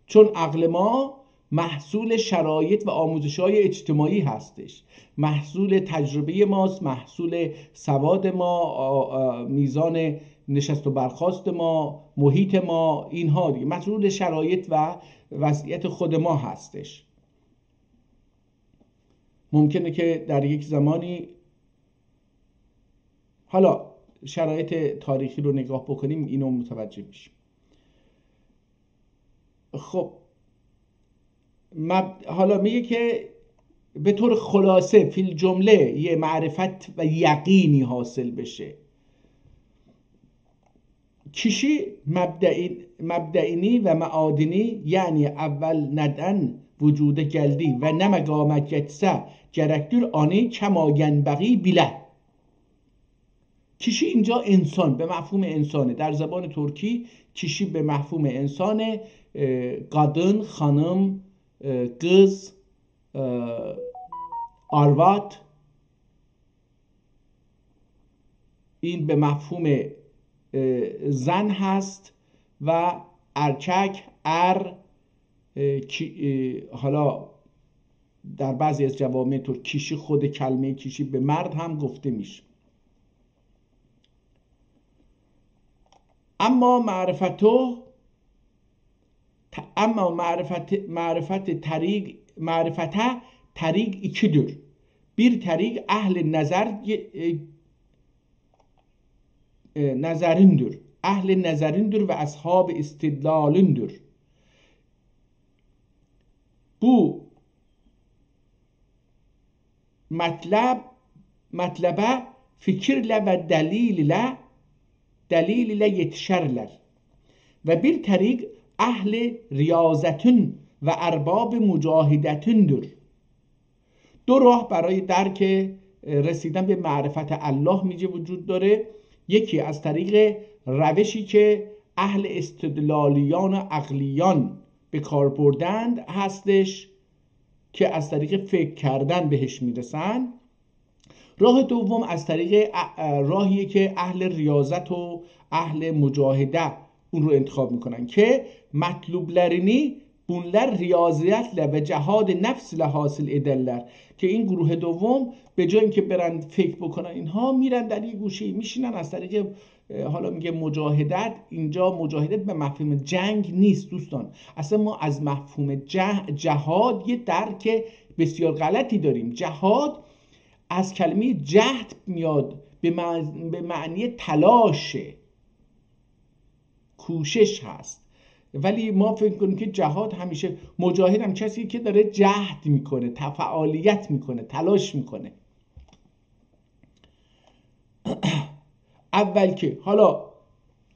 چون عقل ما محصول شرایط و آموزش‌های اجتماعی هستش، محصول تجربه ماست، محصول سواد ما، میزان نشست و برخاست ما، محیط ما، اینها دیگه محصول شرایط و وضعیت خود ما هستش. ممکنه که در یک زمانی، حالا شرایط تاریخی رو نگاه بکنیم اینو متوجه میشیم. خب حالا میگه که به طور خلاصه فی الجمله یه معرفت و یقینی حاصل بشه. کشی مبدئینی و معادنی، یعنی اول ندن وجود گلدی و نمگامت یتسه گرکتور آنی کما ینبغی بیله. کشی اینجا انسان به مفهوم انسانه. در زبان ترکی کشی به مفهوم انسانه. قادن، خانم، قز، آروات، این به مفهوم زن هست و ارچک، حالا در بعضی از جوامع ترکیشی خود کلمه کشی به مرد هم گفته میشه. اما معرفت طریق ikidir. Bir طریق اهل نظرindür. اهل نظرindür ve ashab istidlalindür. Bu مطلبه fikirle ve delil ile yetişerler. Ve bir طریق اهل ریاضتون و ارباب مجاهدتوندür. دو راه برای درک رسیدن به معرفت الله میجه وجود داره. یکی از طریق روشی که اهل استدلالیان و عقلیان به کار بردند هستش که از طریق فکر کردن بهش میرسن. راه دوم از طریق راهیه که اهل ریاضت و اهل مجاهده اون رو انتخاب میکنن که مطلوبlerini bunlar riyaziyetle ve cehad nefs ile hasıl ederler. که این گروه دوم به جای اینکه برن فکر بکنن اینها میرن در یک گوشه میشینن از طریق حالا میگه مجاهدت. اینجا مجاهدت به مفهوم جنگ نیست دوستان. اصلا ما از مفهوم جهاد یه درک بسیار غلطی داریم. جهاد از کلمه جهد میاد، به معنی تلاشه، کوشش هست. ولی ما فکر کنیم که جهاد همیشه، مجاهد هم کسی که داره جهد میکنه، فعالیت میکنه، تلاش میکنه. اول که حالا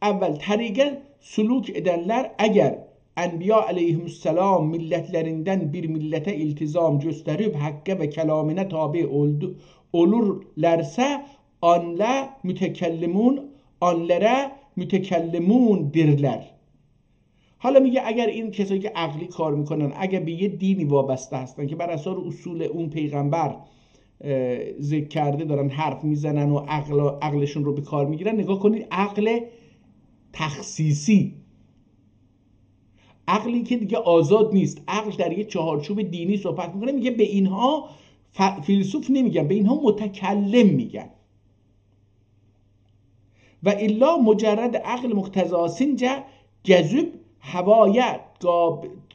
Əvvəl təriqə suluk edənlər əgər Ənbiya əleyhissalam millətlərindən bir millətə iltizam göstərib haqqə və kəlaminə tabi olurlarsa onlara mütekellimun dirlər. حالا میگه اگر این کسایی که عقلی کار میکنن اگر به یه دینی وابسته هستن که بر اساس اصول اون پیغمبر ذکر کرده دارن حرف میزنن و عقلشون رو به کار میگیرن، نگاه کنید عقل تخصیصی، عقلی که دیگه آزاد نیست، عقل در یه چهارچوب دینی صحبت میکنه. میگه به اینها فیلسوف نمیگن، به اینها متکلم میگن. و الا مجرد عقل مقتضاسینجا جذب havaya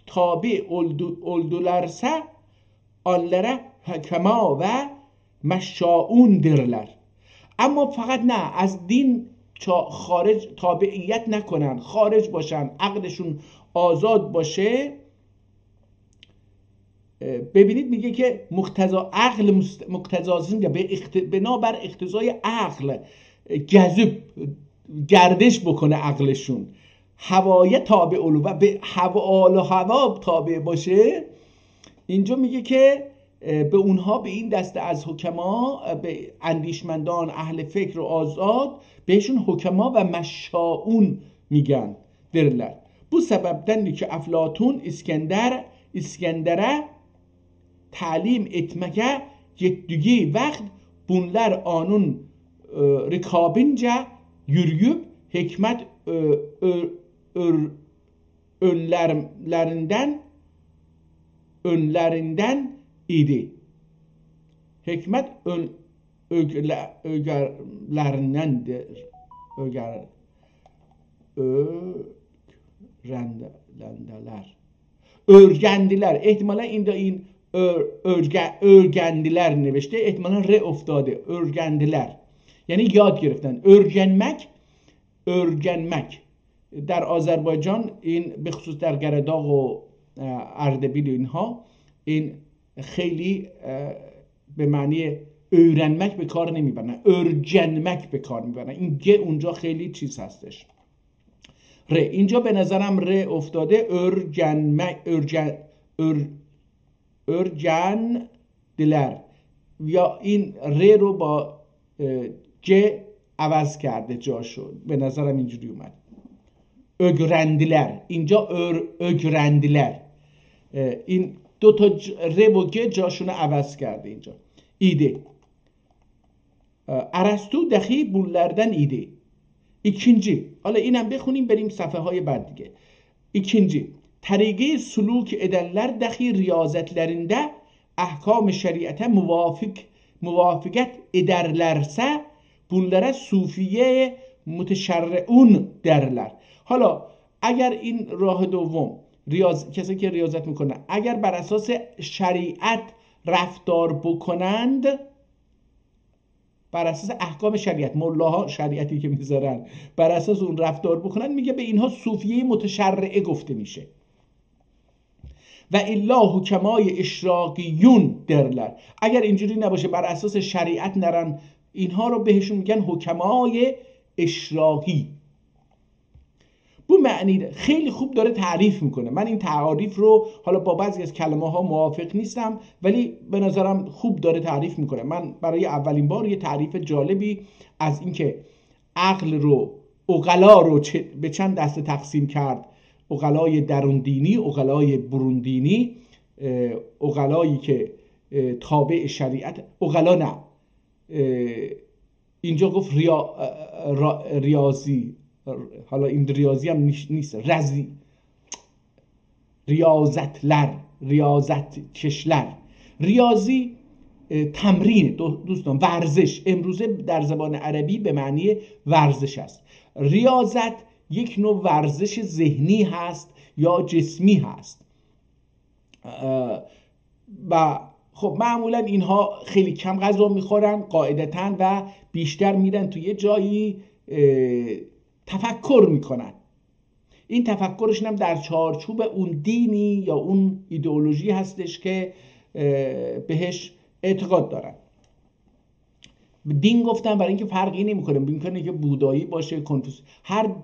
tabi oldularsa onlara hükema ve meşşaundirler. اما فقط نه از دین خارج تابعیت نکنن، خارج باشن، عقلشون آزاد باشه. ببینید میگه که مقتضا عقل مقتضاسین بنابر اقتضای عقل جذب گردش بکنه عقلشون، هوای تابع و به هوا تابع باشه. اینجا میگه که به اونها، به این دسته از حکما، به اندیشمندان اهل فکر و آزاد بهشون حکما و مشاؤون میگن درler. Bu sebepten ki Eflatun İskender'e talim etmeye yettiği vakit bunlar onun rikabince yürüyüp hikmet önlerinden idi. Hikmet ögerlerindendir. Örgendiler. İhtimalen این örgendiler نوشته، احتمالا ر افتاده. örgendiler یعنی یاد گرفتن. örgenmek در آذربایجان، این به خصوص در گرداغ و اردبیل و اینها، این خیلی به معنی öğrenmek به کار نمیبرن، örgenmek به کار میبرن. این گ اونجا خیلی چیز هستش. ر اینجا به نظرم ر افتاده. örgendiler یا این ر رو با گ عوض کرده جاشو، به نظرم اینجوری اومد. öğrendiler اینجا öğrendiler، این دو تا ر و گ جاشون عوض کرده اینجا. ایده ارسطو دخی bunlardan idi. İkinci، حالا اینم بخونیم بریم صفحه های بعد دیگه. İkinci، طریقه سلوک edenler dahi riyazetlerinde ahkam şeriate muvafıkat ederlerse bunlara صوفیه متشرعون derler. حالا اگر این راه دوم، کسی که ریاضت میکنه اگر بر اساس شریعت رفتار بکنند، بر اساس احکام شریعت، ملاها شریعتی که میذارن بر اساس اون رفتار بکنند، میگه به اینها صوفیه متشرعه گفته میشه. و الا حکمای اشراقیون درلر، اگر اینجوری نباشه بر اساس شریعت نرن، اینها رو بهشون میگن حکمای اشراقی. بو معنی خیلی خوب داره تعریف میکنه. من این تعریف رو حالا با بعضی از کلمه ها موافق نیستم، ولی به نظرم خوب داره تعریف میکنه. من برای اولین بار یه تعریف جالبی از اینکه عقل رو، عقلا رو به چند دسته تقسیم کرد: عقلای درون دینی، عقلای برون دینی، عقلایی که تابع شریعت، عقلا نه، اینجا گفت ریاضی، حالا این ریاضی هم نیست، ریاضت کشلر. ریاضی تمرین دوستان، ورزش، امروزه در زبان عربی به معنی ورزش است. ریاضت یک نوع ورزش ذهنی هست یا جسمی هست و خب معمولا اینها خیلی کم غذا میخورن قاعدتاً و بیشتر میرن توی یه جایی تفکر میکنن. این تفکرشون هم در چارچوب اون دینی یا اون ایدئولوژی هستش که بهش اعتقاد دارن. دین گفتن برای اینکه فرقی نمیکنه، میکنه که بودایی باشه، کنفوس، هر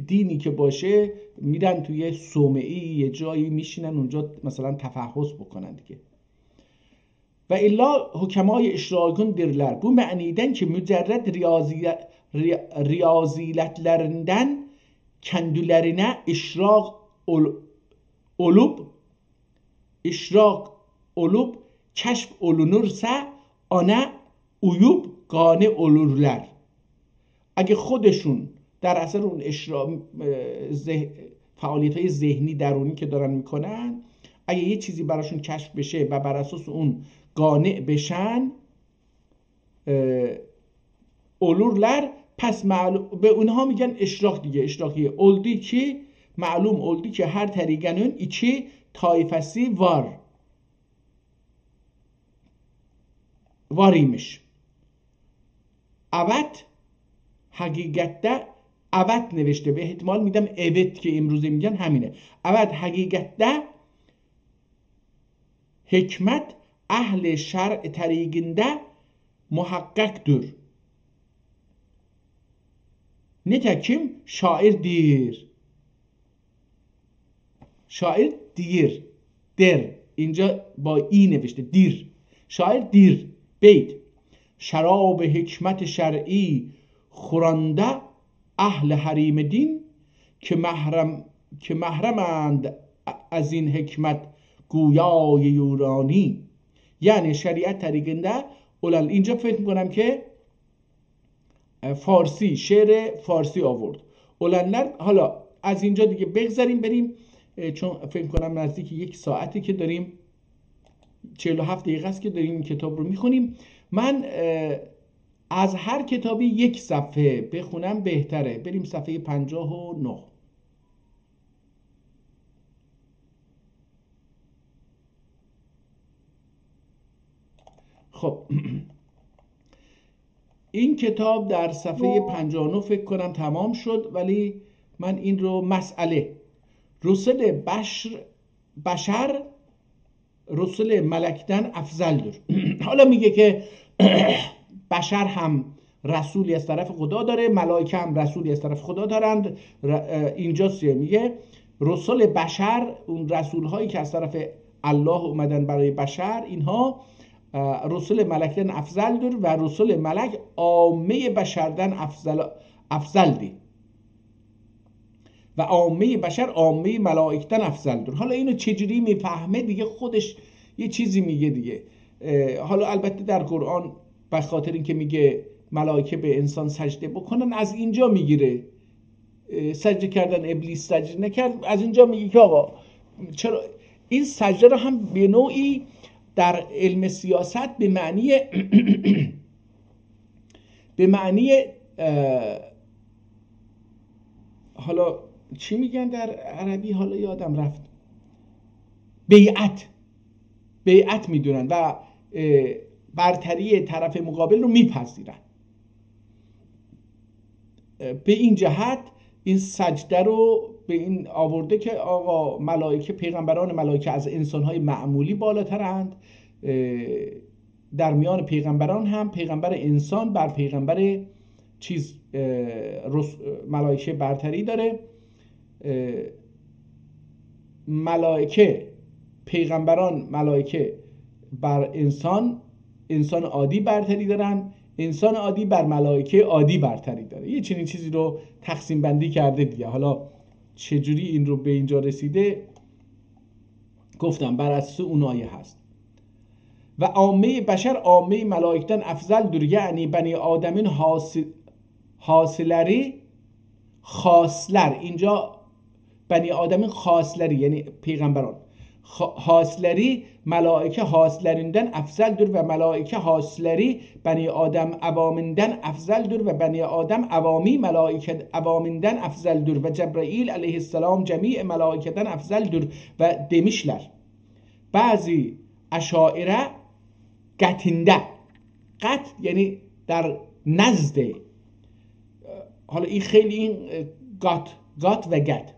دینی که باشه میرن توی صومعه یه جایی میشینن اونجا مثلا تفحص بکنن دیگه. Ve illa hukemayı işragın dirler. Bu məniden ki mücerred riyazilətlerinden kendilerine işrak olup keşf olunursa ona uyup gane olurlar. اگه خودشون در اثر اون فعالیت‌های ذهنی درونی که دارن میکنن، اگه یه چیزی براشون کشف بشه و بر اساس اون قانع بشن olurlar، پس به اونها میگن اشراق دیگه. اشراقیه oldu ki معلوم oldu ki her tariqanın iki taifesi var imiş. Evet حقیقتده evet نوشته، به احتمال میدم evet که امروزه میگن همینه. evet حقیقتده hikmet اهل شرع طریقinde muhakkakdır. Nitekim şairdir. Şair dir. Der. اینجا با ای نوشته دیر. شاعر دیر. بیت. شراب حکمت شرعی خورانده اهل حریم دین که محرمند از این حکمت گویای یورانی. یعنی شریعت طریقنده اولن. اینجا فکر میکنم که فارسی، شعر فارسی آورد اولنلر. حالا از اینجا دیگه بگذاریم بریم، چون فکر کنم نزدیک 1 ساعتی که داریم، 47 دقیقه است که داریم این کتاب رو میخونیم. من از هر کتابی 1 صفحه بخونم بهتره. بریم صفحه 59. خب این کتاب در صفحه 59 فکر کنم تمام شد، ولی من این رو مسئله رسل بشر رسل ملکدن افضلدür. حالا میگه که بشر هم رسولی از طرف خدا داره، ملائکه هم رسولی از طرف خدا دارند. اینجاست میگه رسل بشر، اون رسول هایی که از طرف الله اومدن برای بشر، اینها رسول ملکدن افضلدür و رسول ملک عامه بشردن افضلدی و عامه بشر عامه ملائکتن افضلدür. حالا اینو چجوری میفهمه دیگه، خودش یه چیزی میگه دیگه. حالا البته در قرآن به خاطر اینکه میگه ملائکه به انسان سجده بکنن، از اینجا میگیره. سجده کردن ابلیس سجده نکرد، از اینجا میگه که آقا چرا این سجده رو هم به نوعی در علم سیاست به معنی حالا چی میگن در عربی، حالا یادم رفت، بیعت میدونن و برتری طرف مقابل رو میپذیرن. به این جهت این سجده رو به این آورده که آقا ملائکه، پیغمبران ملائکه از انسانهای معمولی بالاترند. در میان پیغمبران هم پیغمبر انسان بر پیغمبر ملائکه برتری داره. ملائکه، پیغمبران ملائکه بر انسان عادی برتری دارن، انسان عادی بر ملائکه عادی برتری داره. یه چنین چیزی رو تقسیم بندی کرده دیگه. حالا چجوری این رو به اینجا رسیده گفتم بر اساس اون آیه هست. و عامه بشر عامه ملائکتن افضلدür، یعنی بنی آدمین حاصلری خاصلر. اینجا بنی آدمین خاصلری یعنی پیغمبران، حاصلری ملائکه حاصلریندن افضلدür و ملائکه حاصلری بنی آدم عوامندن افضلدür و بنی آدم عوامی ملائکه عوامندن افضلدür و جبرائیل علیه السلام جمیع ملائکتن افضلدür و demişler. بعضی اشاعره قطنده، قط یعنی در نزد، حالا این خیلی این قات و قط،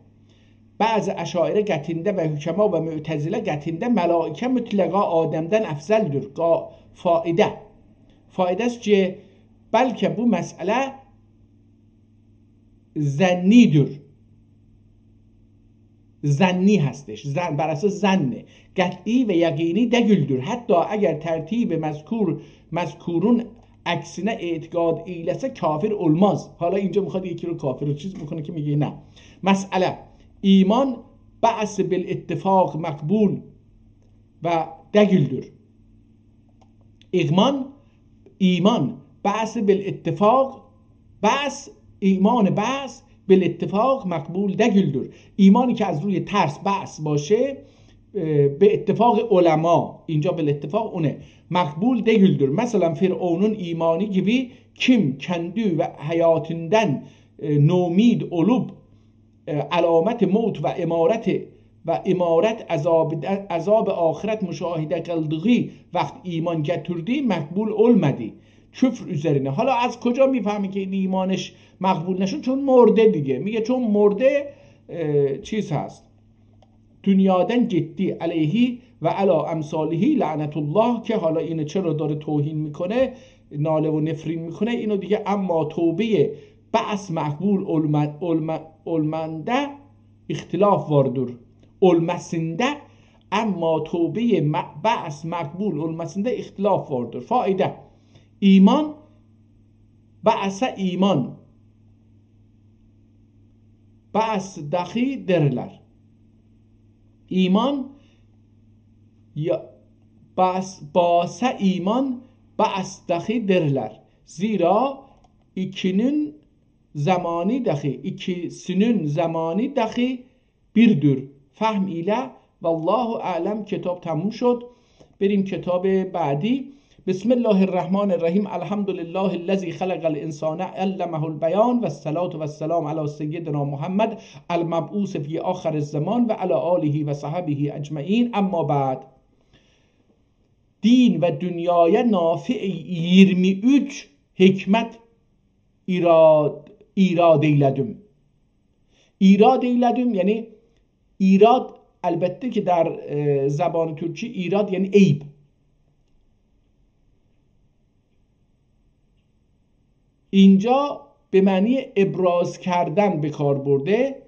بعض اشاعره قطنده و حکما و معتزله قطنده ملائکه مطلقا آدمدن افضلدür. فایده است که Bəlkə bu məsələ زنی هستش، بر اساس زنه، قطعی و یقینی دگüldür. حتی اگر ترتیب مذکورون aksine اعتقاد ایلسه کافر olmaz. حالا اینجا میخواد یکی رو کافر رو چیز میکنه که میگه نه. مسئله ایمان بعث بالاتفاق مقبول و دگüldür. ایمان بعث بالاتفاق، ایمان بعث بالاتفاق مقبول دگüldür. ایمانی که از روی ترس بعث باشه به اتفاق علما، اینجا بالاتفاق اونه، مقبول degüldür. Mesela Firavun'un imanı gibi kim kendi ve hayatından nomid olup alamet maut ve imaret azab ahiret müşahede kıldığı vakt iman getirdi مقبول olmadı. küfr üzerine. حالا از کجا میفهمی که ایمانش مقبول نشد؟ چون مرده دیگه. میگه چون مرده چیز هست، دنیادن جدی علیهی و علا امثالهی لعنت الله، که حالا اینو چرا داره توهین میکنه، ناله و نفرین میکنه اینو دیگه. اما توبه بعث مقبول olmanda اختلاف vardır. Olmasında اما توبه بعث مقبول olmasında اختلاف vardır. فایده ایمان بعث ایمان بعث dahi derler. İman ya basa iman ba'as dahi derler. Zira ikisinin zamanı dahi birdir. Fahm ile vallahu alem. کتاب تموم شد. بریم کتاب بعدی. بسم الله الرحمن الرحیم. الحمد لله الذي خلق الانسان علمه البیان و الصلاة و السلام علی سیدنا محمد المبعوث فی آخر الزمان و علی آله و صحبه اجمعین. اما بعد. din ve dünyaya nafi 23 hikmet irad eyledim. İrad eyledim yani irad elbette ki در زبان ترکی ایراد یعنی عیب. اینجا به معنی ابراز کردن به کار برده.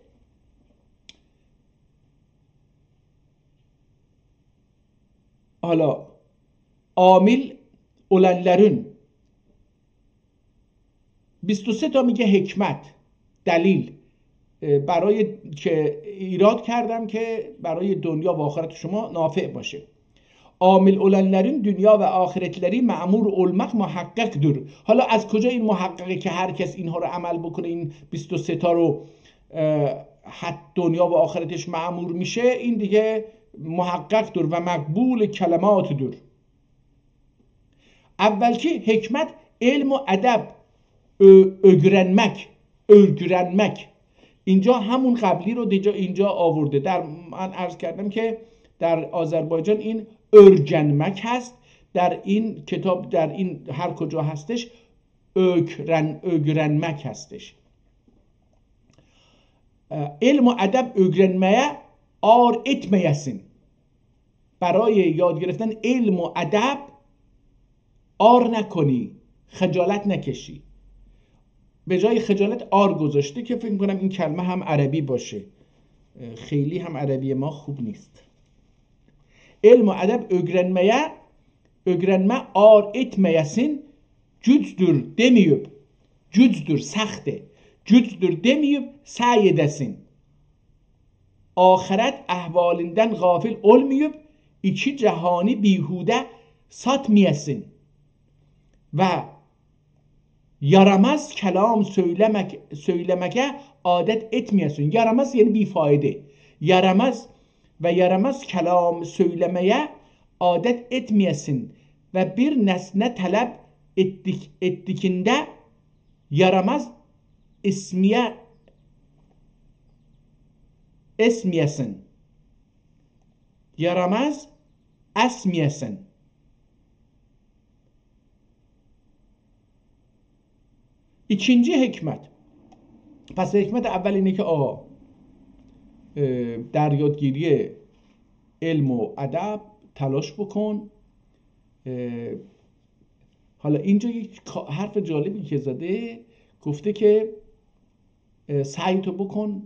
حالا عامل olanların 23 تا میگه حکمت، دلیل برای که ایراد کردم که برای دنیا و آخرت شما نافع باشه. عامل olanların dünya ve ahiretleri مأمور olmak محققdır. حالا از کجا این محققه که هر کس اینها رو عمل بکنه این 23 تا رو حد دنیا و آخرتش مأمور میشه؟ این دیگه محققdır و مقبول کلماتdır. اول که حکمت علم و ادب، öğrenmek. اینجا همون قبلی رو اینجا آورده. من عرض کردم که در آذربایجان این örgenmek هست، در این کتاب در این هر کجا هستش öğrenmek هستش. علم و ادب öğrenmeye ağır etmeyesin. برای یاد گرفتن علم و ادب آر نکنی، خجالت نکشی. به جای خجالت آر گذاشته که فکر کنم این کلمه هم عربی باشه. خیلی هم عربی ما خوب نیست. علم و ادب öğrenme ağır etmeyesin, cüzdür demeyip, cüzdür saxte, cüzdür demeyip سعی edesin. Ahiret ahvalinden gafil olmayıp iki cihani bihude satmayasın ve yaramaz kelam söylemeye adet etmeyesin. Yaramaz yani bifayde. Yaramaz kelam söylemeye adet etmeyesin ve bir nesne talep ettikinde yaramaz esmeyesin. Yaramaz esmeyesin. İkinci hikmet. پس حکمت اول اینه که آقا در یادگیری علم و ادب تلاش بکن، حالا اینجا یک حرف جالبی که زده، گفته که سعی تو بکن،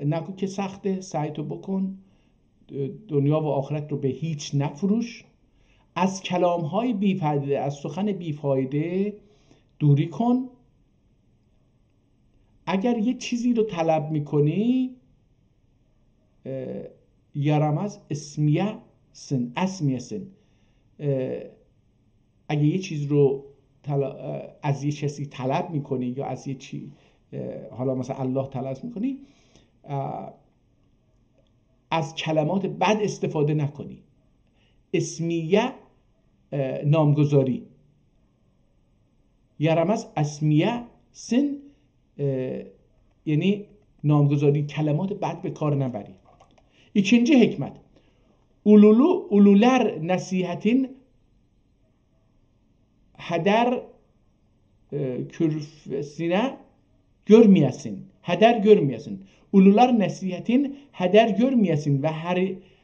نگو که سخته، سعی تو بکن، دنیا و آخرت رو به هیچ نفروش، از کلام‌های بی‌فایده، از سخن بی‌فایده دوری کن. اگر یه چیزی رو طلب میکنی، یارمز اسمیه سن، اگه یه چیز رو از یه کسی طلب میکنی یا از یه چی، حالا مثلا الله طلب میکنی، از کلمات بد استفاده نکنی. اسمیه نامگذاری، یارمز اسمیه سن یعنی نامگذاری، کلمات بد به کار نبری. İkinci hikmet, ulular nasihatin heder kürfesine görmeyesin. Heder görmeyesin. Ulular nasihatin heder görmeyesin ve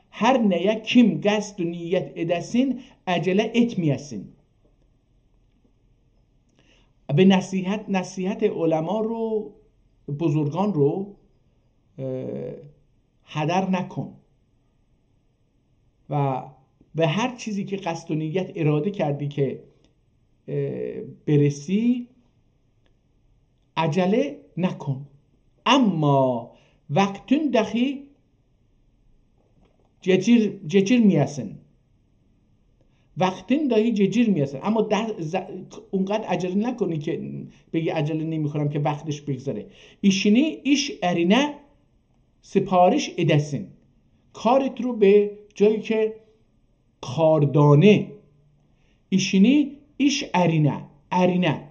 her neye kim qasd و niyet edesin acele etmeyesin. به نصیحت علما رو، بزرگان رو هدر نکن و به هر چیزی که قصد و نیت اراده کردی که برسی عجله نکن. اما وقتون دخی geçirmeyesin. وقتین دایی geçirmeyesin. اما اونقدر عجله نکنی که بگی عجله نمی‌کنم که وقتش بگذره. işini iş erine سپارش ادسین. کارت رو به جایی که کاردانه، ایشینی ایش ارینه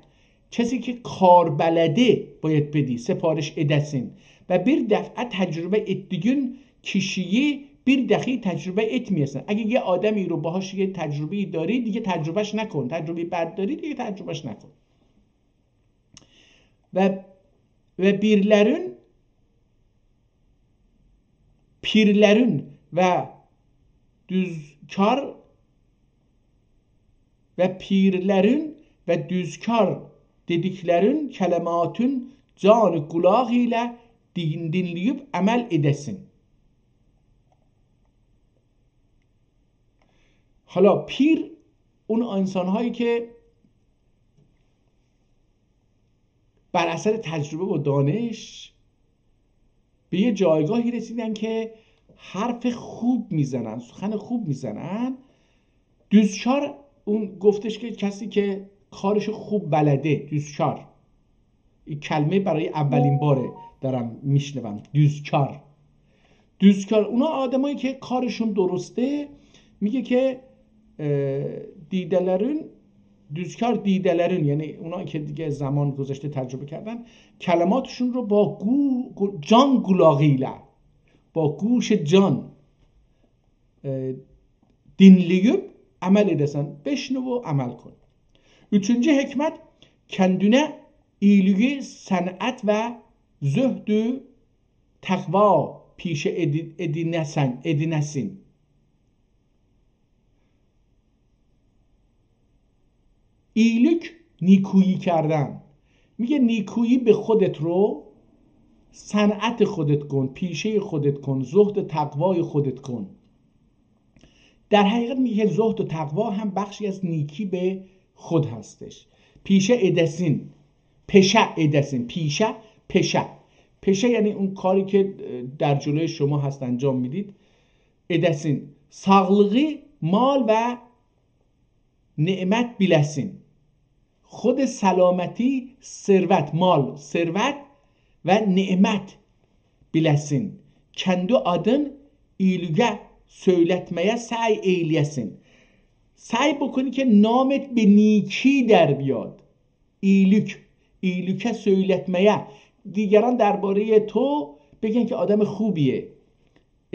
کسی که کار بلده باید بدی، سپارش ادسین. و bir دفعه تجربه ettiğin kişiyi bir دقیقه تجربه etmiyorsun. اگه یه آدمی رو باهاش یه تجربه داری دیگه تجربهش نکن، تجربه بد داری دیگه تجربهش نکن. و pirlerin ve düzkar dediklerin kelimatın canı kulağ ile dinleyip amel edesin. حالا پیر اون انسان‌هایی که بر اثر تجربه و دانش به یه جایگاهی رسیدن که حرف خوب میزنن، سخن خوب میزنن. دوزچار اون گفتش که کسی که کارش خوب بلده، دوزچار، این کلمه برای اولین باره دارم میشنوم. دوزچار اونا آدمایی که کارشون درسته، میگه که düzkar دیدelerin یعنی اونا که دیگه زمان گذشته تجربه کردن، کلماتشون رو با جان قulağı با گوش جان dinleyip amel edesin. بشنو و عمل کن. Üçüncü hikmet, kendine iyiliği, sanat ve zühdü, takva پیشه edinesin. ایلیک نیکویی کردن. میگه نیکویی به خودت رو، صنعت خودت کن، پیشه خودت کن، زهد و تقوای خودت کن. در حقیقت میگه زهد و تقوا هم بخشی از نیکی به خود هستش. پیشه ادسین، پیشه ادسین، پیشه یعنی اون کاری که در جلوی شما هست انجام میدید. ادسین، sağlığı مال و نعمت bilesin. خود سلامتی، ثروت، مال، ثروت و نعمت bilesin. Kendi adın iyiliğe söyletmeye سعی eylesin. سعی بکنی که نامت به نیکی در بیاد. ایلیکه söyletmeye، دیگران درباره تو بگن که آدم خوبیه.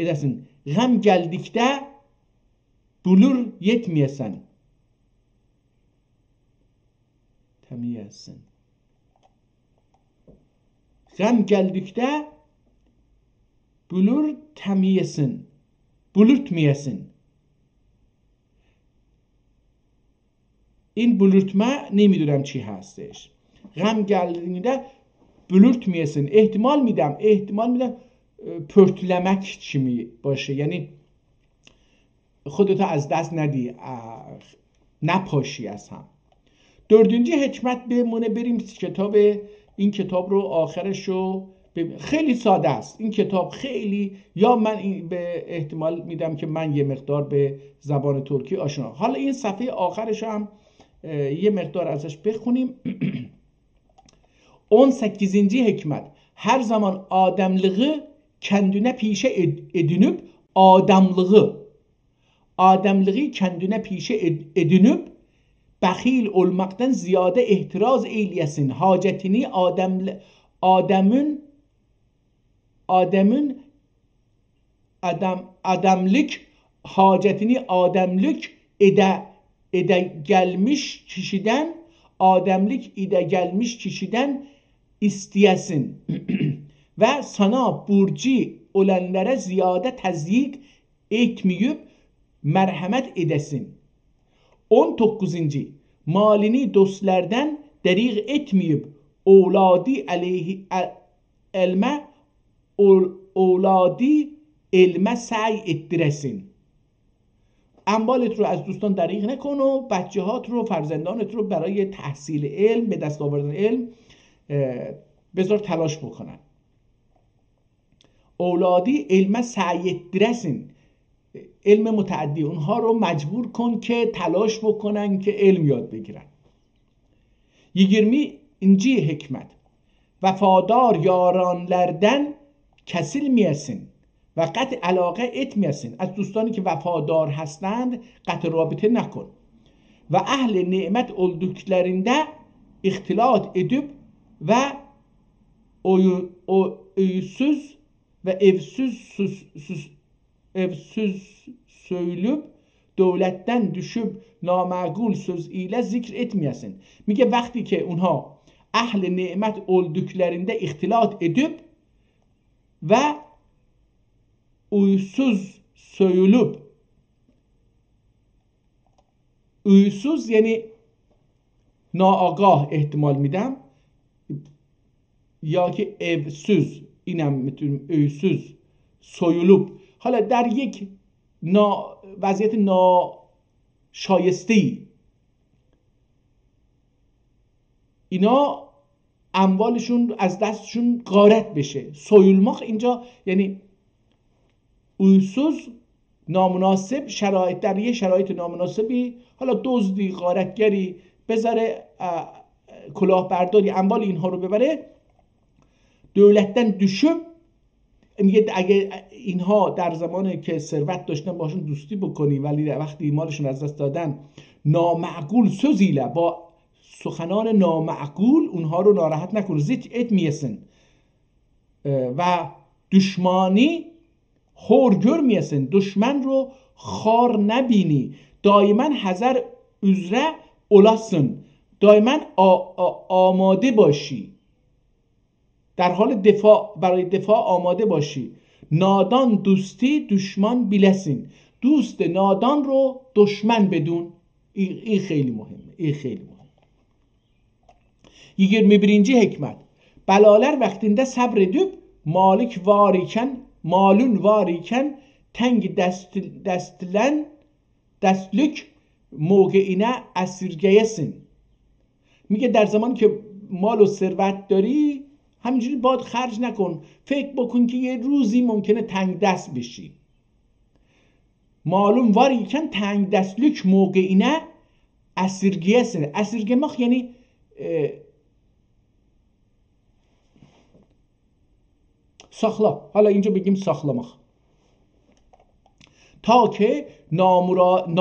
edersin. غم geldikte bulur yetmeyesin. Gam geldikte bulurtmeyesin. این بلورتمه نمیدونم چی هستش. غم geldiğinde بلورتمیسن. احتمال میدم پرتلمک چی می باشه، یعنی خودتو از دست ندی، نپاشی از هم. dördüncü حکمت بمونه. بریم کتاب، این کتاب رو آخرش رو خیلی ساده است این کتاب، خیلی، یا من به احتمال میدم که من یه مقدار به زبان ترکی آشنا. حالا این صفحه آخرش هم یه مقدار ازش بخونیم. 18. hikmet. Her zaman ademliği kendine pişe edinip ademliği kendine pişe edinip bəxil olmaqdan ziyade ehtiraz eyleyesin. Hacetini ademlik hacetini ademlik ede gelmiş kişiden isteyesin ve sana burcu olanlara ziyade təzyiq etmeyip merhamet edesin. 19. Malini dostlardan deriq etmeyip evladı elme سعی ettiresin. اموالت رو از دوستان دریغ نکن و بچه‌هات رو، فرزندانت رو برای تحصیل علم، به دست آوردن علم بذار تلاش بکنن. اولادی علم سعی ettiresin. علم متعدی، اونها رو مجبور کن که تلاش بکنن که علم یاد بگیرن. 20. hikmet. Vefadar yaranlardan kesilmeyesin و قطع علاقه etmeyesin. از دوستانی که وفادار هستند قطع رابطه نکن. و اهل نعمت olduklarında اختلاط edip ve öysüz ve evsiz söylüp devletten düşüp namagul söz ile zikr etmeyesin. میگه وقتی که اونها اهل نعمت olduklarında اختلاط edip ve uysuz söylüp، uysuz یعنی ناآگاه احتمال میدم، یا که evsiz، اینم میتونیم uysuz soyulup، حالا در یک وضعیت ناشایسته‌ای اینا اموالشون از دستشون غارت بشه. soyulmak اینجا یعنی uysuz، نامناسب، شرایط، در یه شرایط نامناسبی، حالا دزدی، غارتگری بذاره کلاهبرداری اموال اینها رو ببره، دولتن düşüp، میگه اگه اینها در زمانی که ثروت داشتن باشون دوستی بکنی ولی وقتی مالشون از دست دادن نامعقول sözüyle، با سخنان نامعقول اونها رو ناراحت نکن. زیت etmeyesin و دشمنی خور görmeyesin، دشمن رو خار نبینی. دائما حذر üzere olasın، دائما آماده باشی، در حال دفاع، برای دفاع آماده باشی. نادان دوستی دشمن bilesin، دوست نادان رو دشمن بدون. این خیلی مهمه، این خیلی مهمه. 21. hikmet. Belalar vaktinde sabredip malun var iken tengi destlük موقعینه اسیرگیسین. میگه در زمان که مال و ثروت داری همینجوری باید خرج نکن، فکر بکن که یه روزی ممکنه تنگ دست بشی. malum var iken تنگ دستلük موقعینه اسیرگیسین. اسیرگیmak یعنی sakla. حالا اینجا بگیم saklamak. تا که نامرده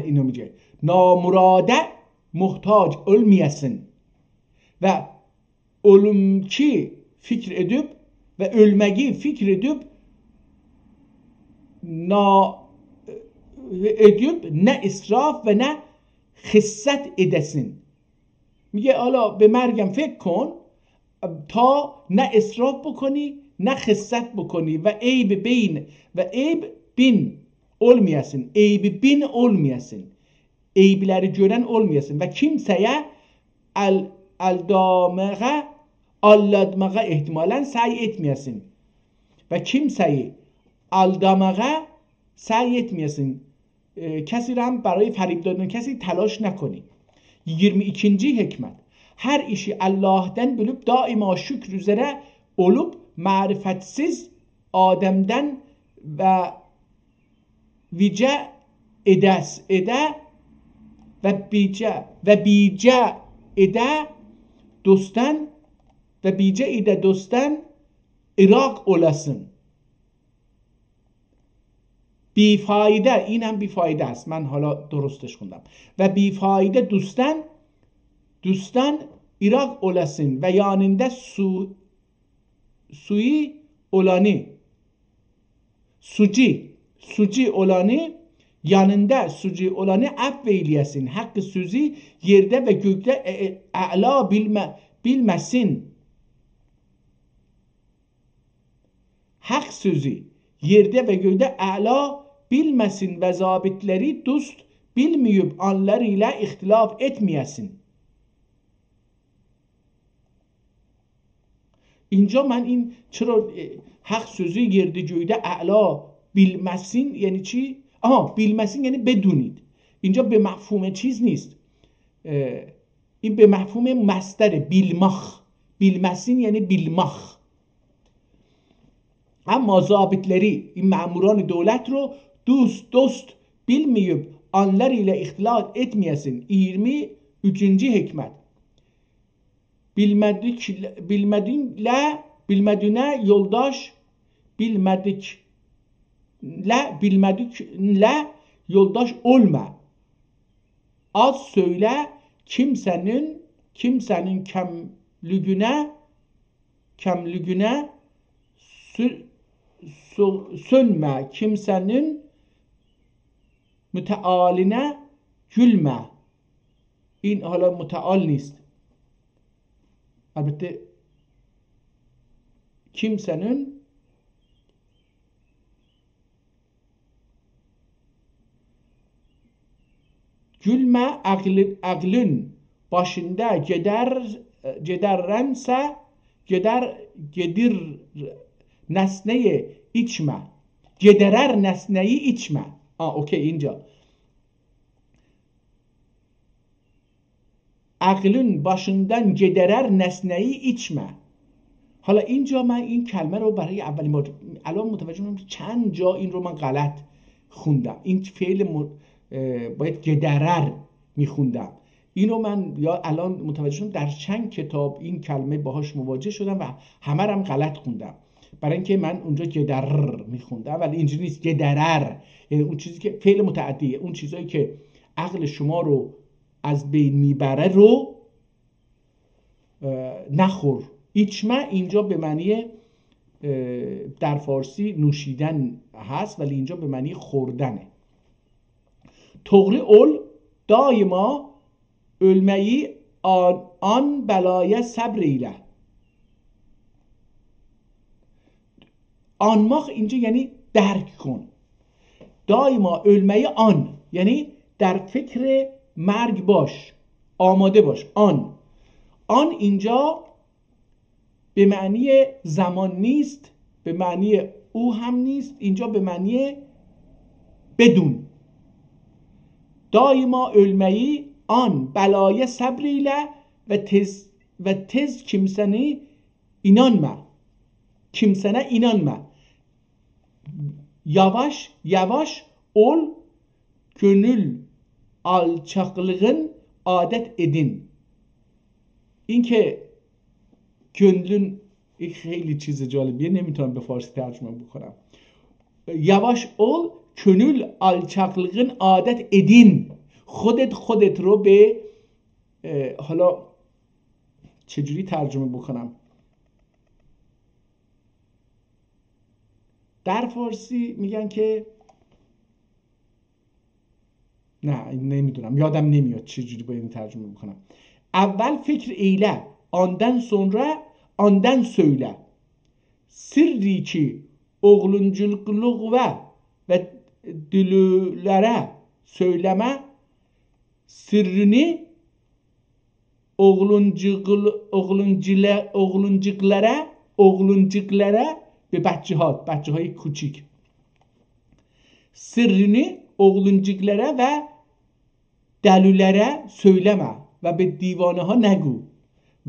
اینو میگه، نامراده muhtaç ölmeyesin ve ölümki fikir edip ve ölmeyi fikir edip ne israf ve ne خست edesin. میگه حالا به مرگم فکر کن تا نه اسراف بکنی نه خست بکنی و عیب بین olmayasın. Eybi bin olmayasın. Eybiləri görən olmayasın və kimsəyə aldatmağa ehtimalən səy etməyəsin. Və kimsəyi aldamağa سعی etmeyesin. Kesi رو هم برای فریب دادن کسی تلاش نکنی. 22. hikmet. Her işi Allah'tan bilip daima şükür üzere olup marifetsiz Adem'den ve vice ede ve bice ede dostan ve bice ede dostan Irak olasın. بیفایده، این هم بیفایده است، من حالا درستش خوندم. و بیفایده دوستان ایراق اولاسین و yanında suyu olanı suci olanı yanında suci olanı affeyleyesin. Hakkı sözü yerde ve gökte a'la bilmesin. Hak sözü yerde ve gökte a'la bilmesin ve zabitleri dost bilmeyip anlarıyla ihtilaf etmeyesin. اینجا من این چرا حق سوزی یرده جویده اعلا bilmesin یعنی چی؟ bilmesin یعنی بدونید. اینجا به مفهوم چیز نیست. این به مفهوم مصدر bilmesin یعنی bilmah. اما ضابطleri این مأموران دولت رو dost bilmeyip anlarıyla ihtilat etmeyesin. 23. hikmet. Bilmediğine yoldaş, bilmedikle yoldaş olma. Az söyle, kimsenin kemlüğüne sönme, kimsenin mütealine gülme. این حالا متعال نیست. البته kimsenin gülme aklın başında gedir nesneyi içme. Gederer nesneyi içme. Okey اینجا. عقلن başından gederer nesneyi içme. حالا اینجا من این کلمه رو برای اولین بار الان متوجه شدم چند جا این رو من غلط خوندم. این فعل باید گدرر میخوندم. اینو من یا الان متوجه شدم در چند کتاب این کلمه باهاش مواجه شدم و همه رو هم غلط خوندم. برای اینکه من اونجا گدرر میخوندم ولی اینجوری نیست، گدرر. یعنی اون چیزی که فعل متعدیه، اون چیزایی که عقل شما رو از بین میبره رو نخور. ایچمه اینجا به معنی در فارسی نوشیدن هست ولی اینجا به معنی خوردنه. تغری اول دایما ölmeyi an belaya sabriyle. Anmak اینجا یعنی درک کن. دایما ölmeyi an یعنی در فکر مرگ باش، آماده باش. آن اینجا به معنی زمان نیست، به معنی او هم نیست، اینجا به معنی بدون. دایما ölmeyi an belaya sabriyle ve tez kimsene inanma. Yavaş ol, gönül alçaklığın adet edin. این که gönlün خیلی چیز جالبیه، نمیتونم به فارسی ترجمه بکنم. یواش ol, gönül alçaklığın adet edin. خودت رو به حالا چجوری ترجمه بکنم؟ در فارسی میگن که نه نمیدونم، یادم نمیاد چجوری باید این ترجمه بکنم. اول فکر eyle, ondan söyle. Sirri ki oğlunculuk ve dülülere söyleme sırrını oğluncuklara به بچه های کوچیک sırrını oğluncuklara ve دلولره söyleme و به دیوانه ها نگو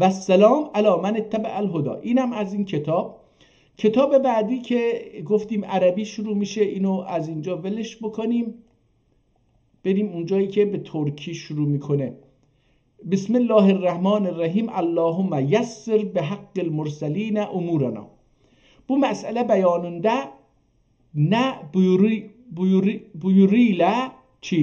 و سلام علی من اتبع الهدی. اینم از این کتاب بعدی که گفتیم عربی شروع میشه، اینو از اینجا ولش بکنیم بریم اونجایی که به ترکی شروع میکنه. بسم الله الرحمن الرحیم اللهم یسر به حق المرسلین امورنا. Bu məsələ bəyanında nə buyuruyla ki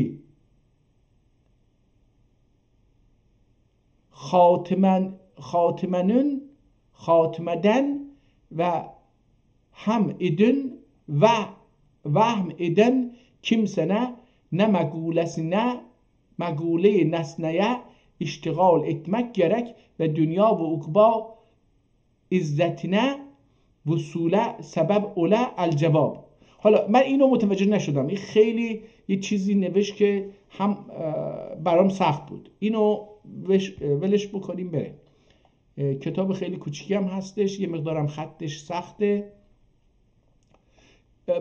xatimeden və həm edin və vəhm edən kimsənə nə məqule nəsnəyə iştiğal etmək gərək və dünya və uqba izzətinə وصوله سبب اوله الجواب. حالا من اینو متوجه نشدم، این خیلی یه چیزی نوشت که هم برام سخت بود، اینو ولش بکنیم بره. کتاب خیلی کوچیکی هم هستش، یه مقدارم خطش سخته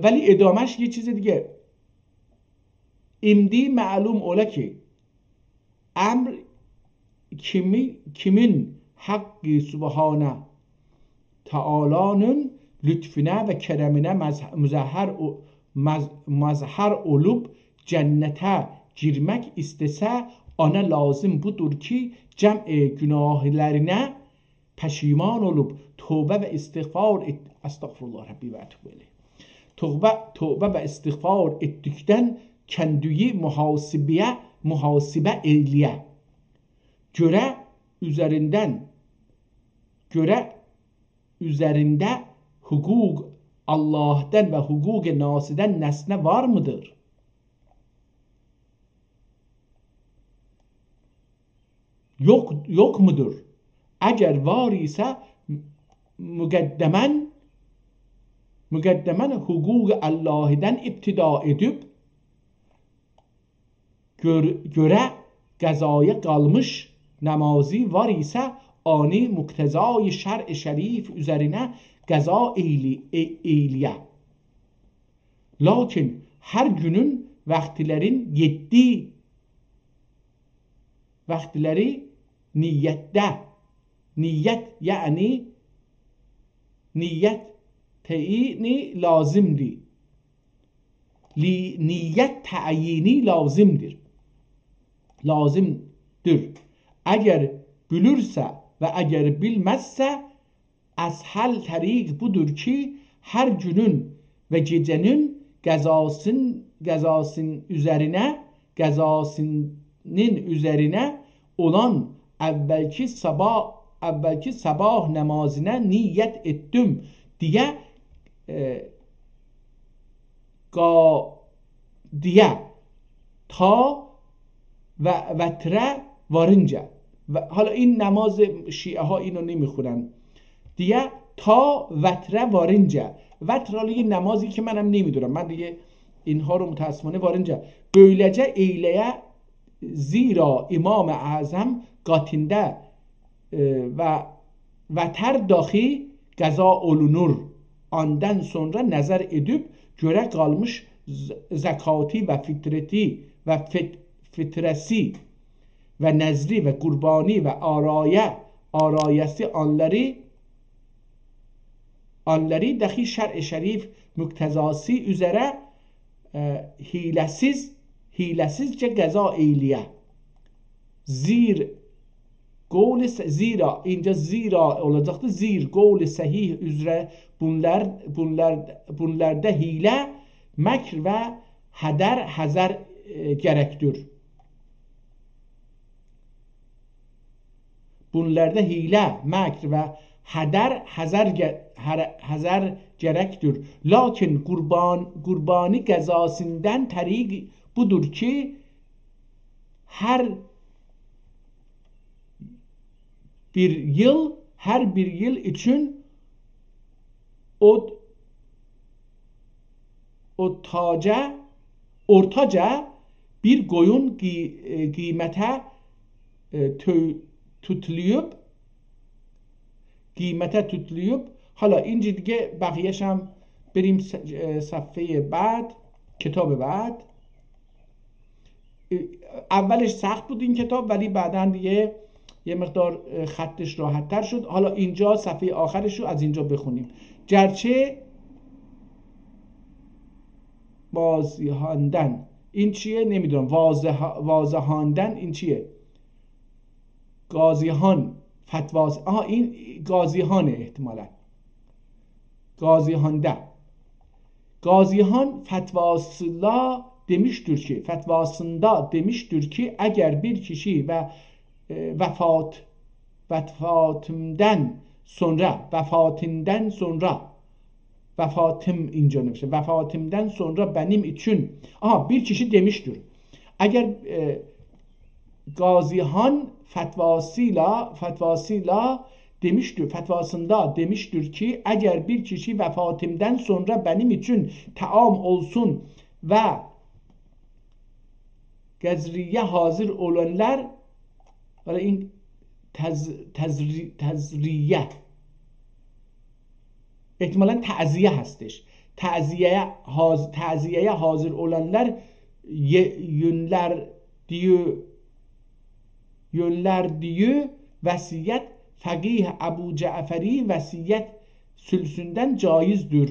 ولی ادامش یه چیز دیگه. امدی معلوم اوله که امر kimin حقی سبحانه تعالانın lütfüne ve keremine mazhar olup cennete girmek istese ona lazım budur ki cem'i günahlarına peşiman olup tövbe ve istiğfar estağfurullah Rabbi ve etûbü ileyh. Tövbe ve istiğfar ettikten kendiyi muhasibe eyliye. Göre üzerinde hukuk Allah'tan ve hukuk nasiden nesne var mıdır? Yok mudur? Eğer var ise müqeddemen hukuk Allah'tan iptida edip göre qazaya qalmış namazi var ise ani muktezai şer'i şerif üzerine qaza eyliye. Lakin her günün vaktileri niyette. Niyet yani niyet teyini lazımdır. Niyet tayini lazımdır. Eğer bilirse ve eğer bilmezse ashal tarik budur ki her günün ve gecenin gazasının üzerine olan evvelki sabah namazına niyet ettim diye ta vetre varınca. و حالا این نماز شیعه ها اینو نمیخونن دیگه تا وتره وارنجه. وتر حالا یه نمازی که منم نمیدونم، من دیگه اینها رو متاسفانه وارنجه. Böylece eyleye zira İmam-ı Azam qatində ve vətər dahi qaza olunur. Ondan sonra nəzər edib görə qalmış zakati ve fitresi ve nezri ve kurbani ve arayesi anları dahi şer'i şerif muktezası üzere hilesizce qaza eyliye. Zira اینجا zira olacaktı. Zir قول sahih üzere bunlarda hile, mekr ve hazar gerektir. Bunlarda hile, mekr ve hazar gerektir. Lakin kurbani gazasından tarik budur ki her bir yıl için o taca ortaca bir koyun kıymete tutuluyup حالا اینجا دیگه بقیه‌ش هم بریم صفحه بعد، کتاب بعد. اولش سخت بود این کتاب ولی بعداً دیگه یه مقدار خطش راحت تر شد. حالا اینجا صفحه آخرش رو از اینجا بخونیم. گرچه بازیهاندن این چیه نمیدونم، واضحاندن این چیه، گازیهان فتواس، این گازیهانه احتمالا، gazihanda. Gazihan fetvasında demiştir ki eğer bir kişi ve vefatımdan sonra benim için bir kişi demiştir. Eğer Gazihan fetvasıyla demiştir, fetvasında demiştir ki eğer bir kişi vefatımdan sonra benim için taam olsun ve gezriye hazır olanlar, ولی این تزریه احتمالاً تعزیه هستش، تعزیه hazır olanlar yönler diyor vasiyet فقیه ابو جعفری وصیت سلسوندن جایزدür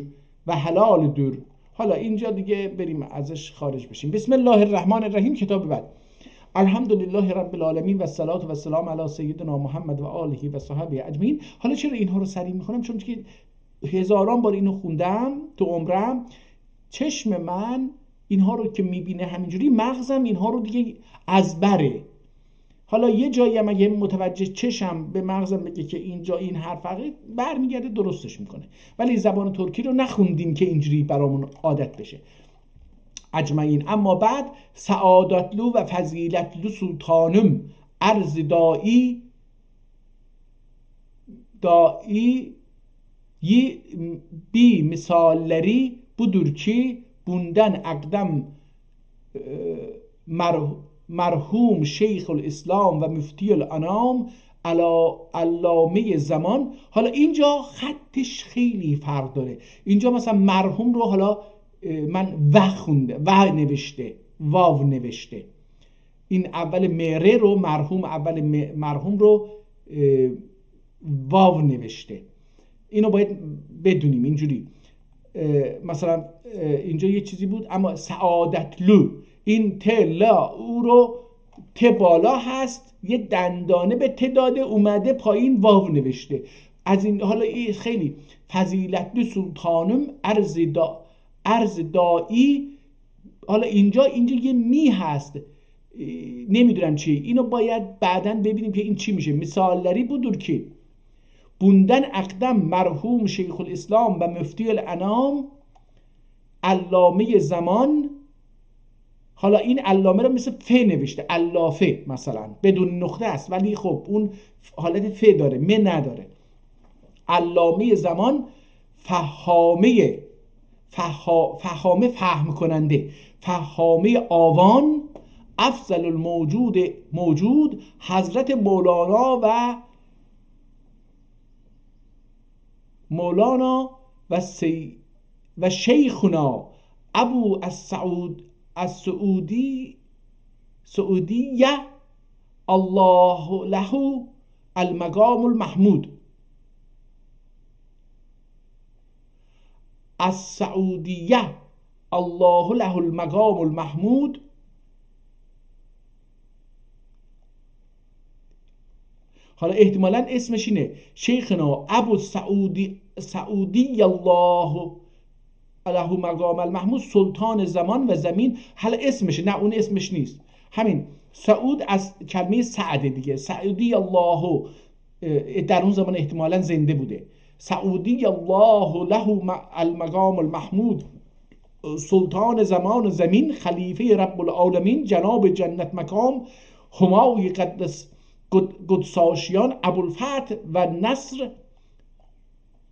و حلالدür. حالا اینجا دیگه بریم ازش خارج بشیم. بسم الله الرحمن الرحیم. کتاب بعد. الحمدلله رب العالمین و الصلاة و السلام علی سیدنا محمد و آله و صحبه اجمعین. حالا چرا اینها رو سریع میخونم؟ چون که هزاران بار اینو خوندم تو عمرم. چشم من اینها رو که میبینه همینجوری، مغزم اینها رو دیگه از بره. حالا یه جایی هم اگه متوجه چشم به مغزم بگه که اینجا این حرف برمیگرده درستش میکنه. ولی زبان ترکی رو نخوندیم که اینجوری برامون عادت بشه. اجمعین. اما بعد سعادتلو و فضیلتلو سلطانم عرض دایی bir misalleri budur ki bundan akdam مرحوم شیخ الاسلام و مفتی الانام علامه زمان. حالا اینجا خطش خیلی فرق داره. اینجا مثلا مرحوم رو حالا من خونده نوشته، واو نوشته. این اول مره رو مرحوم رو واو نوشته. اینو باید بدونیم اینجوری. مثلا اینجا یه چیزی بود اما سعادت لو، این ت لا او رو ت بالا هست، یه دندانه به ت داده اومده پایین واو نوشته. از این حالا خیلی فضیلت سلطانم عرض دایی. حالا اینجا یه می هست، نمیدونم چیه. اینو باید بعداً ببینیم که این چی میشه. مثالleri budur ki bundan اقدم مرحوم شیخ الاسلام و مفتی الانام علامه زمان. حالا این علامه رو مثل ف نوشته، علافه مثلا بدون نقطه است ولی خب اون حالت ف داره، م نداره. علامه زمان فهامه فهم کننده، فهامه آوان، افضل الموجود حضرت مولانا و شیخنا ابو السعودیه الله له المقام المحمود. السعودیه الله له المقام المحمود. حالا احتمالاً اسمش اینه شیخنا ابو سعودی الله له مقام المحمود، سلطان زمان و زمین. حالا اسمشه، نه اون اسمش نیست. همین سعود از کلمه سعده دیگه. سعودی الله در اون زمان احتمالاً زنده بوده. سعودی الله له المقام المحمود، سلطان زمان و زمین، خلیفه رب العالمین، جناب جنت مقام، همای قدساشیان، ابوالفتح و نصر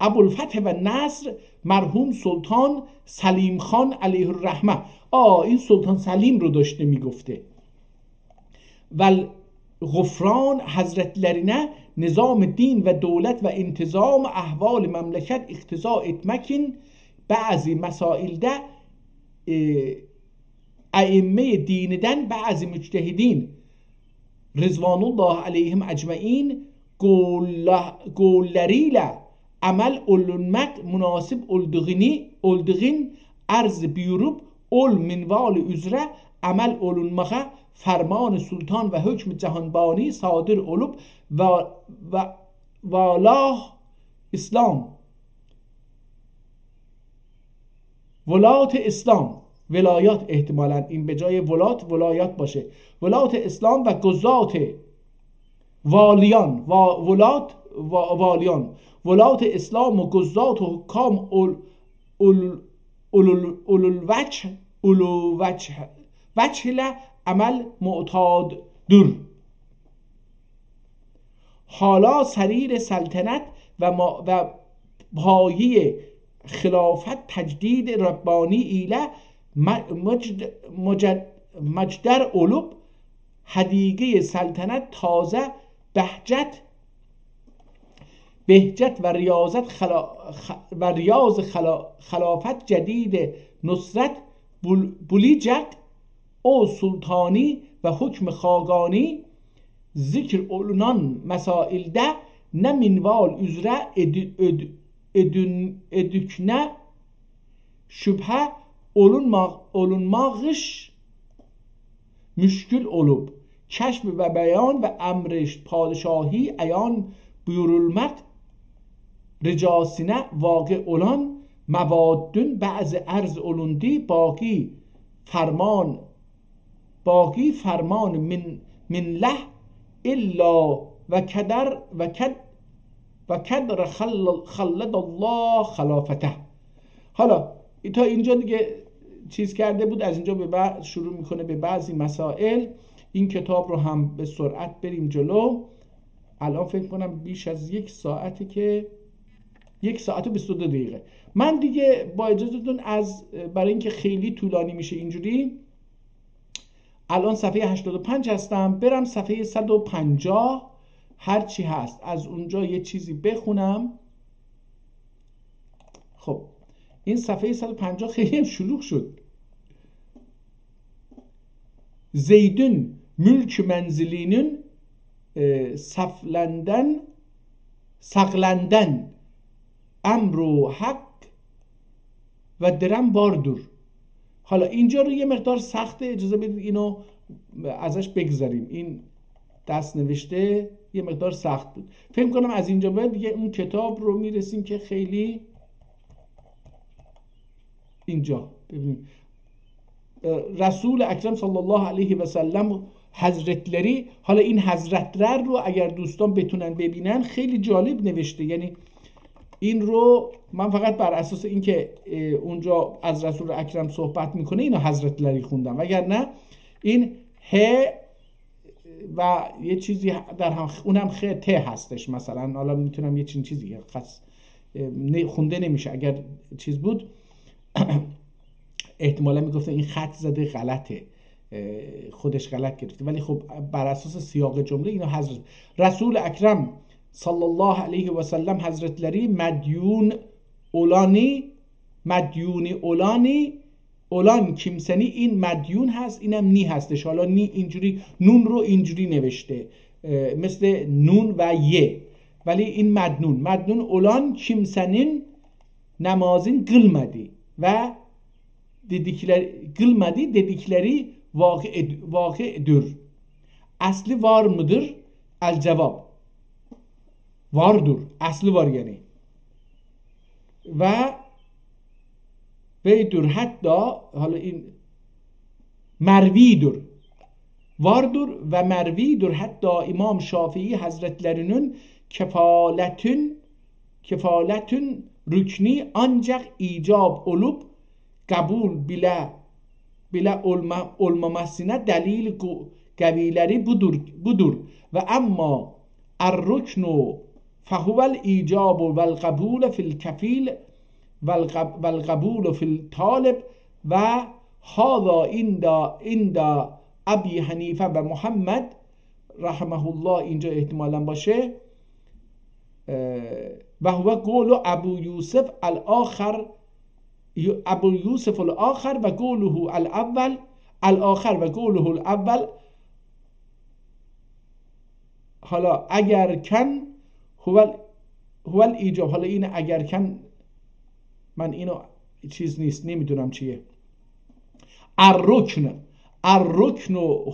ابوالفتح و نصر مرحوم سلطان سلیم خان علیه الرحمه. این سلطان سلیم رو داشته میگفته. و غفران حضرتlerine نظام دین و دولت و انتظام احوال مملکت اقتضا etmekin بعضی مسائلde ائمه diniden bazı müçtehidin Rızvanullah aleyhim ecmaîn golleriyle amel olunmak münasip olduğun arz buyurup ol minval üzere amel olunmağa فرمان سلطان و حکم جهانبانی صادر olup والاه اسلام ولات اسلام ولایات احتمالاً این به جای ولایات باشه ولات اسلام و گزات والیان ولات اسلام و گزات و حکام اولووجه عمل معتادdur. حالا سریر سلطنت و پایه خلافت تجدید ربانی ایله مجدر علوب هدیگه سلطنت تازه بهجت و ریاض خلافت جدید نصرت بولیجک او سلطانی و حکم خاقانی ذکر اولونان مسائل ده نه منوال üzere edükne şüphe olunmağış müşkül olup keşf ve beyan ve emriş padişahi ayan buyurulmak ricasine vaki olan mevaddün bazı arz olundi باقی فرمان من له الا و کدر خلد الله خلافته. حالا تا اینجا دیگه چیز کرده بود، از اینجا به بعد شروع میکنه به بعضی مسائل. این کتاب رو هم به سرعت بریم جلو. الان فکر کنم بیش از 1 ساعته که 1 ساعت و 22 دقیقه. من دیگه با اجازهتون برای اینکه خیلی طولانی میشه اینجوری، الان صفحه 85 هستم، برم صفحه 150 هر چی هست از اونجا یه چیزی بخونم. خب این صفحه 150 خیلی هم شلوغ شد. زیدون ملک منزلینün سقلندن امر و حق و درم باردور. حالا اینجا رو یه مقدار سخته، اجازه بدید اینو ازش بگذاریم. این دست نوشته یه مقدار سخت بود. فکر کنم از اینجا بعد دیگه اون کتاب رو میرسیم که خیلی اینجا ببینیم رسول اکرم صلی الله علیه و سلم حضرتleri. حالا این حضرتler رو اگر دوستان بتونن ببینن خیلی جالب نوشته. یعنی این رو من فقط بر اساس اینکه اونجا از رسول اکرم صحبت میکنه اینو حضرتleri خوندم، وگرنه این ه و یه چیزی در هم اونم خ ت هستش مثلا. حالا میتونم یه چیزی خاص خونده نمیشه. اگر چیز بود احتمالا میگفته این خط زده غلطه، خودش غلط گرفته، ولی خب بر اساس سیاق جمله اینو حضرت رسول اکرم صلی الله علیه و سلم حضرتleri مدیون اولانی اولان kimsenin این مدیون هست، اینم نی هستش. حالا نی اینجوری نون رو اینجوری نوشته مثل نون و یه، ولی این مدنون اولان kimsenin namazın kılmadı ve dedikleri vakı'dır. Aslı var mıdır? El cevap vardır. Aslı var yani. Ve'dur hatta hala in mervidir. Vardır ve mervidir hatta İmam Şafii Hazretlerinin kefaletün rükni ancak icab olup kabul bile olmamasına delil qaviləri budur. Ve amma er-ruknu فهو الایجاب و القبول فی الکفیل و القبول فی الطالب و هذا عند ابی حنیفه و محمد رحمه الله، اینجا احتمالا باشه، و هو قول ابو یوسف الاخر و قوله الاخر و قوله الاول. حالا اگر کن هو الایجاب، حالا این اگر کن من اینو چیز نیست، نمیدونم چیه. الرکن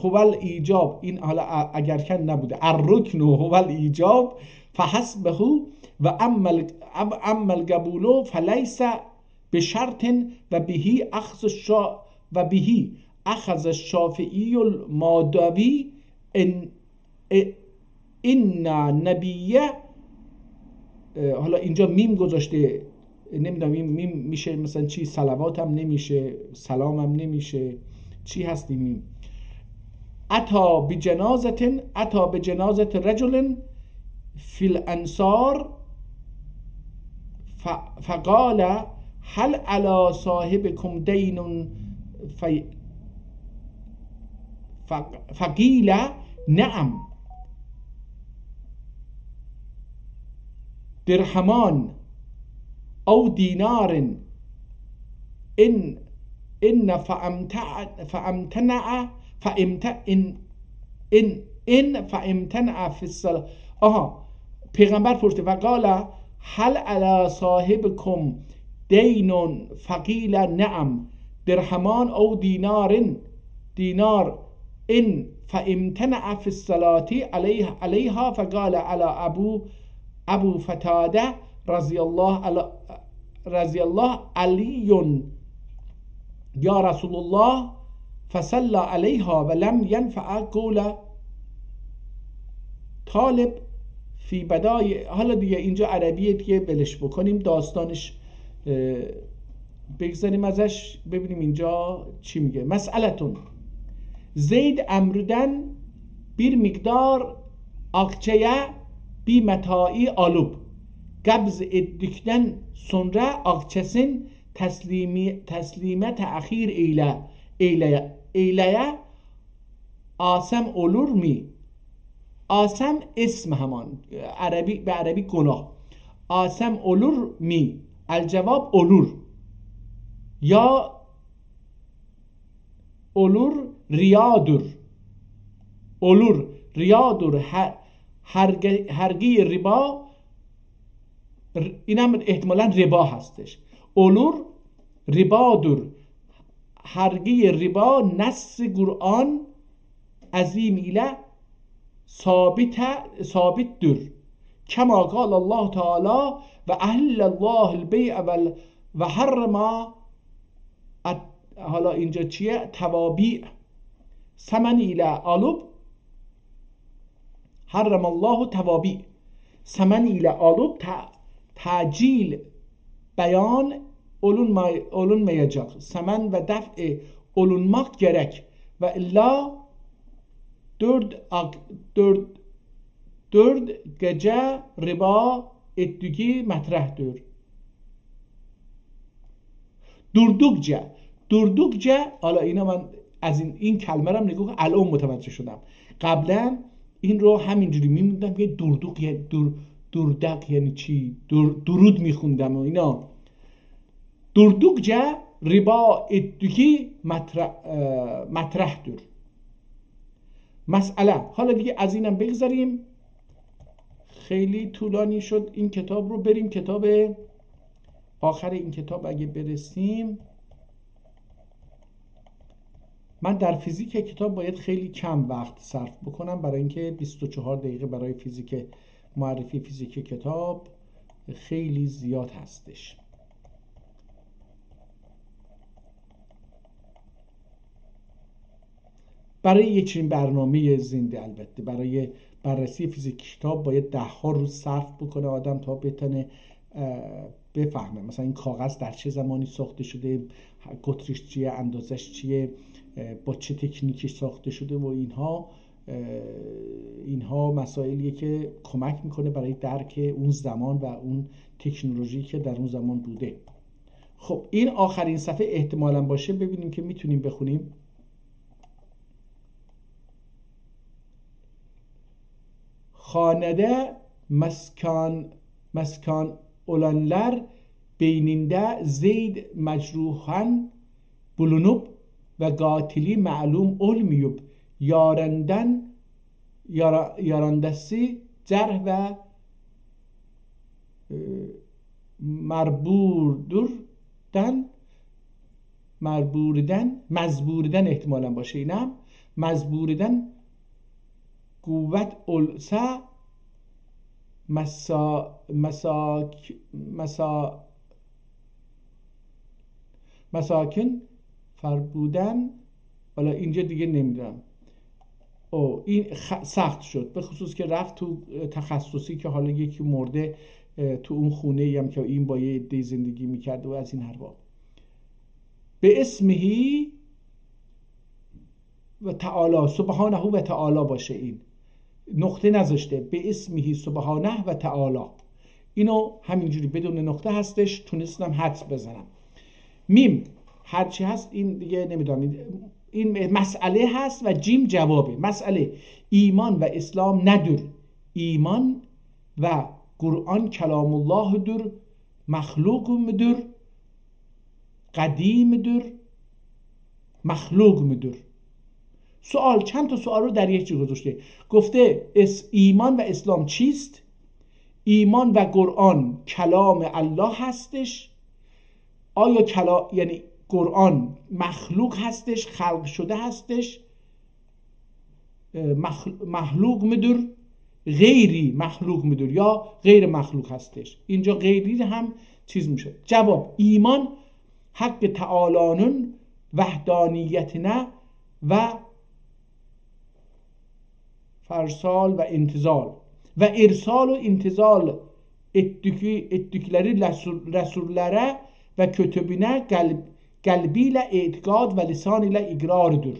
هو الایجاب، این حالا اگر کن نبوده، الرکن هو الایجاب فحسبه و اما القبول فلیس بشرط و بهی اخذ الشافعی المادوی این نبیه. حالا اینجا میم گذاشته، نمیدونم این میم میشه مثلا چی، صلوات هم نمیشه، سلام هم نمیشه، چی هست این میم؟ اتا بجنازت رجل فی الانصار فقال هل علی صاحبكم دین فقیل نعم درهمان او دینار ان فامتنع فی الصلاة. پیغمبر پرسید و قال هل علی صاحبكم دین فقیل نعم درهمان او دینار ان فامتنع فی الصلاة علیها فقال علی ابو فتاده رضی الله علی یا رسول الله فصلى علیها و لم ینفع قول طالب فی بدای. حالا دیگه اینجا عربیه دیگه، بلش بکنیم، داستانش بگذاریم ازش، ببینیم اینجا چی میگه. مسئلتون زید امردن bir miktar akçeye bir meta'i alıp qabz etdikdən sonra akçesin təslimə təxir eyləyə asəm olur mu? Asəm اسم همان به عربی گناه. asəm olur mu? الجواب olur یا olur riyadur هرگی ربا، این هم احتمالا ربا هستش. olur ribadür هرگی ربا نص قرآن عظیم ile sabittir. کما قال الله تعالی و احل الله البیع و حرم. حالا اینجا چیه؟ توابیع. ثمن ile alıp حرم الله توابیع. ثمن ile alıp تعجیل beyan olunmayacak. Semen ve def'e olunmak gerek. Ve illa dört gece riba ettiği metrehtir. Durdukça حالا اینا من از این کلمه رو نگاه الان متوجه شدم. قبلا این رو همینجوری میموندم که دوردک یعنی چی؟ درود میخوندم و اینا. durdukça riba ettiği مطرحdır. مسئله. حالا دیگه از اینم بگذاریم، خیلی طولانی شد این کتاب رو. بریم کتاب آخر این کتاب اگه برسیم. من در فیزیک کتاب باید خیلی کم وقت صرف بکنم برای اینکه 24 دقیقه برای فیزیک، معرفی فیزیک کتاب خیلی زیاد هستش. برای یک چنین برنامه زنده، البته برای بررسی فیزیک کتاب باید 10 روز صرف بکنه آدم تا بتونه بفهمه مثلا این کاغذ در چه زمانی ساخته شده، قطرش چیه، اندازش چیه، با چه تکنیکی ساخته شده و اینها. اینها مسائلیه که کمک میکنه برای درک اون زمان و اون تکنولوژی که در اون زمان بوده. خب این آخرین صفحه احتمالاً باشه، ببینیم که میتونیم بخونیم. Xanədə məskan olanlar beynində Zeyd məcruhan bulunub və qatili məlum olmayıb. Yarandəsi cərh və məcburidən ehtimalən باشه اینم məcburidən قوت اولسا مساکن فربودن. حالا اینجا دیگه نمیدونم، این سخت شد، به خصوص که رفت تو تخصصی که حالا یکی مرده تو اون خونه ای هم که این با یه عده زندگی میکرده و از این حرفا. به اسمهی و تعالی، سبحانه و تعالی باشه، این نقطه نذاشته، به اسمهی سبحانه و تعالی، اینو همینجوری بدون نقطه هستش، تونستم حدس بزنم. میم هرچی هست این دیگه نمیدونم، این مسئله هست و جیم جوابه. مسئله ایمان و اسلام ندور، ایمان و قرآن کلام الله دور، مخلوق مدور، قدیم دور، مخلوق مدور. سوال، چند تا سوال رو در یک جا گذاشته. گفته ایمان و اسلام چیست؟ ایمان و قرآن کلام الله هستش؟ آیا یعنی قرآن مخلوق هستش، خلق شده هستش؟ مخلوق مدور، غیری مخلوق مدور یا غیر مخلوق هستش؟ اینجا غیری هم چیز میشه. جواب، ایمان حق تعالانون وحدانیتنا و فرسال و انتظال و ارسال و انتظال ettikleri Resullere ve kütübüne قلبی اعتقاد و لسانی اقرارdur.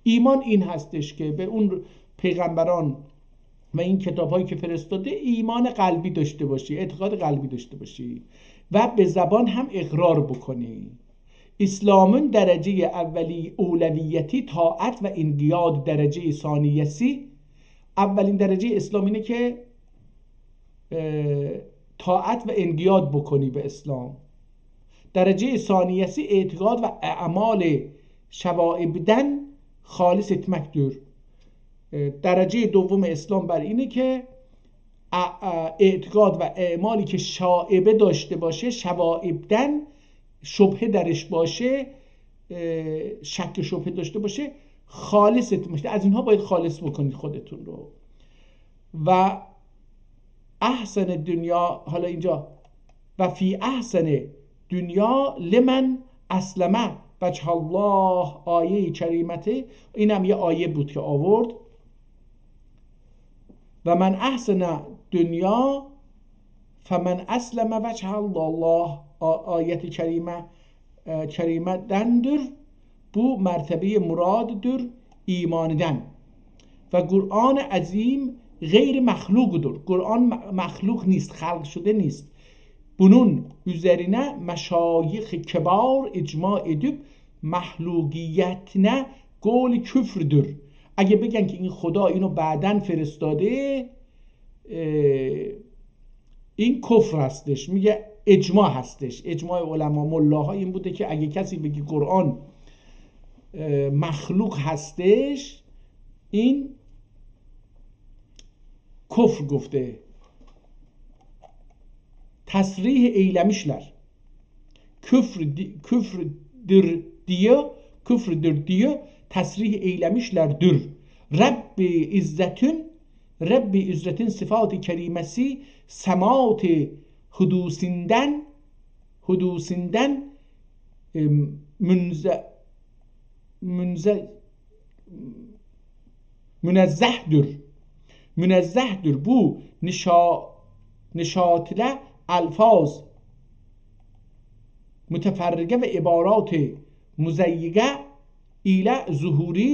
ایمان این هستش که به اون پیغمبران و این کتاب‌هایی که فرستاده ایمان قلبی داشته باشی، اعتقاد قلبی داشته باشی و به زبان هم اقرار بکنی. اسلامın درجه اولی اولویتی طاعت و انقیاد درجه ثانیسی. اولین درجه اسلام اینه که طاعت و انقیاد بکنی به اسلام. درجه ثانیسی اعتقاد و اعمال شوائبدن خالص etmektir. درجه دوم اسلام بر اینه که اعتقاد و اعمالی که شائبه داشته باشه، شوائبدن شبهه درش باشه، شک شبهه داشته باشه، خالص etmektir. از اینها باید خالص بکنید خودتون رو. و احسن دنیا، حالا اینجا و فی احسن دنیا لمن اسلمه وجه الله، آیه کریمته، اینم یه آیه بود که آورد. و من احسن دنیا فمن اسلم وجه الله، آیت کریمه دندر bu مرتبه مرادdır ایماندن. و قرآن عظیم غیر مخلوقdur. قرآن مخلوق نیست، خلق شده نیست. bunun üzerine meşayih kebar icma edip محلوقیتine قول küfrdür. اگه بگن که این خدا اینو بعدن فرستاده، این کفر هستش. میگه اجماع هستش، اجماع علما ملاها این بوده که اگه کسی بگه قرآن مخلوق هستش، این kufr گفته. Tasrih eylemişler. Küfrdür diyor, tasrih eylemişlerdir. Rabbi İzzet'in sıfat-ı kerimesi semat-ı hudusinden münezzehdir. Bu nişatle الفاظ متفرقه و عبارات مزیقه ایله ظهوری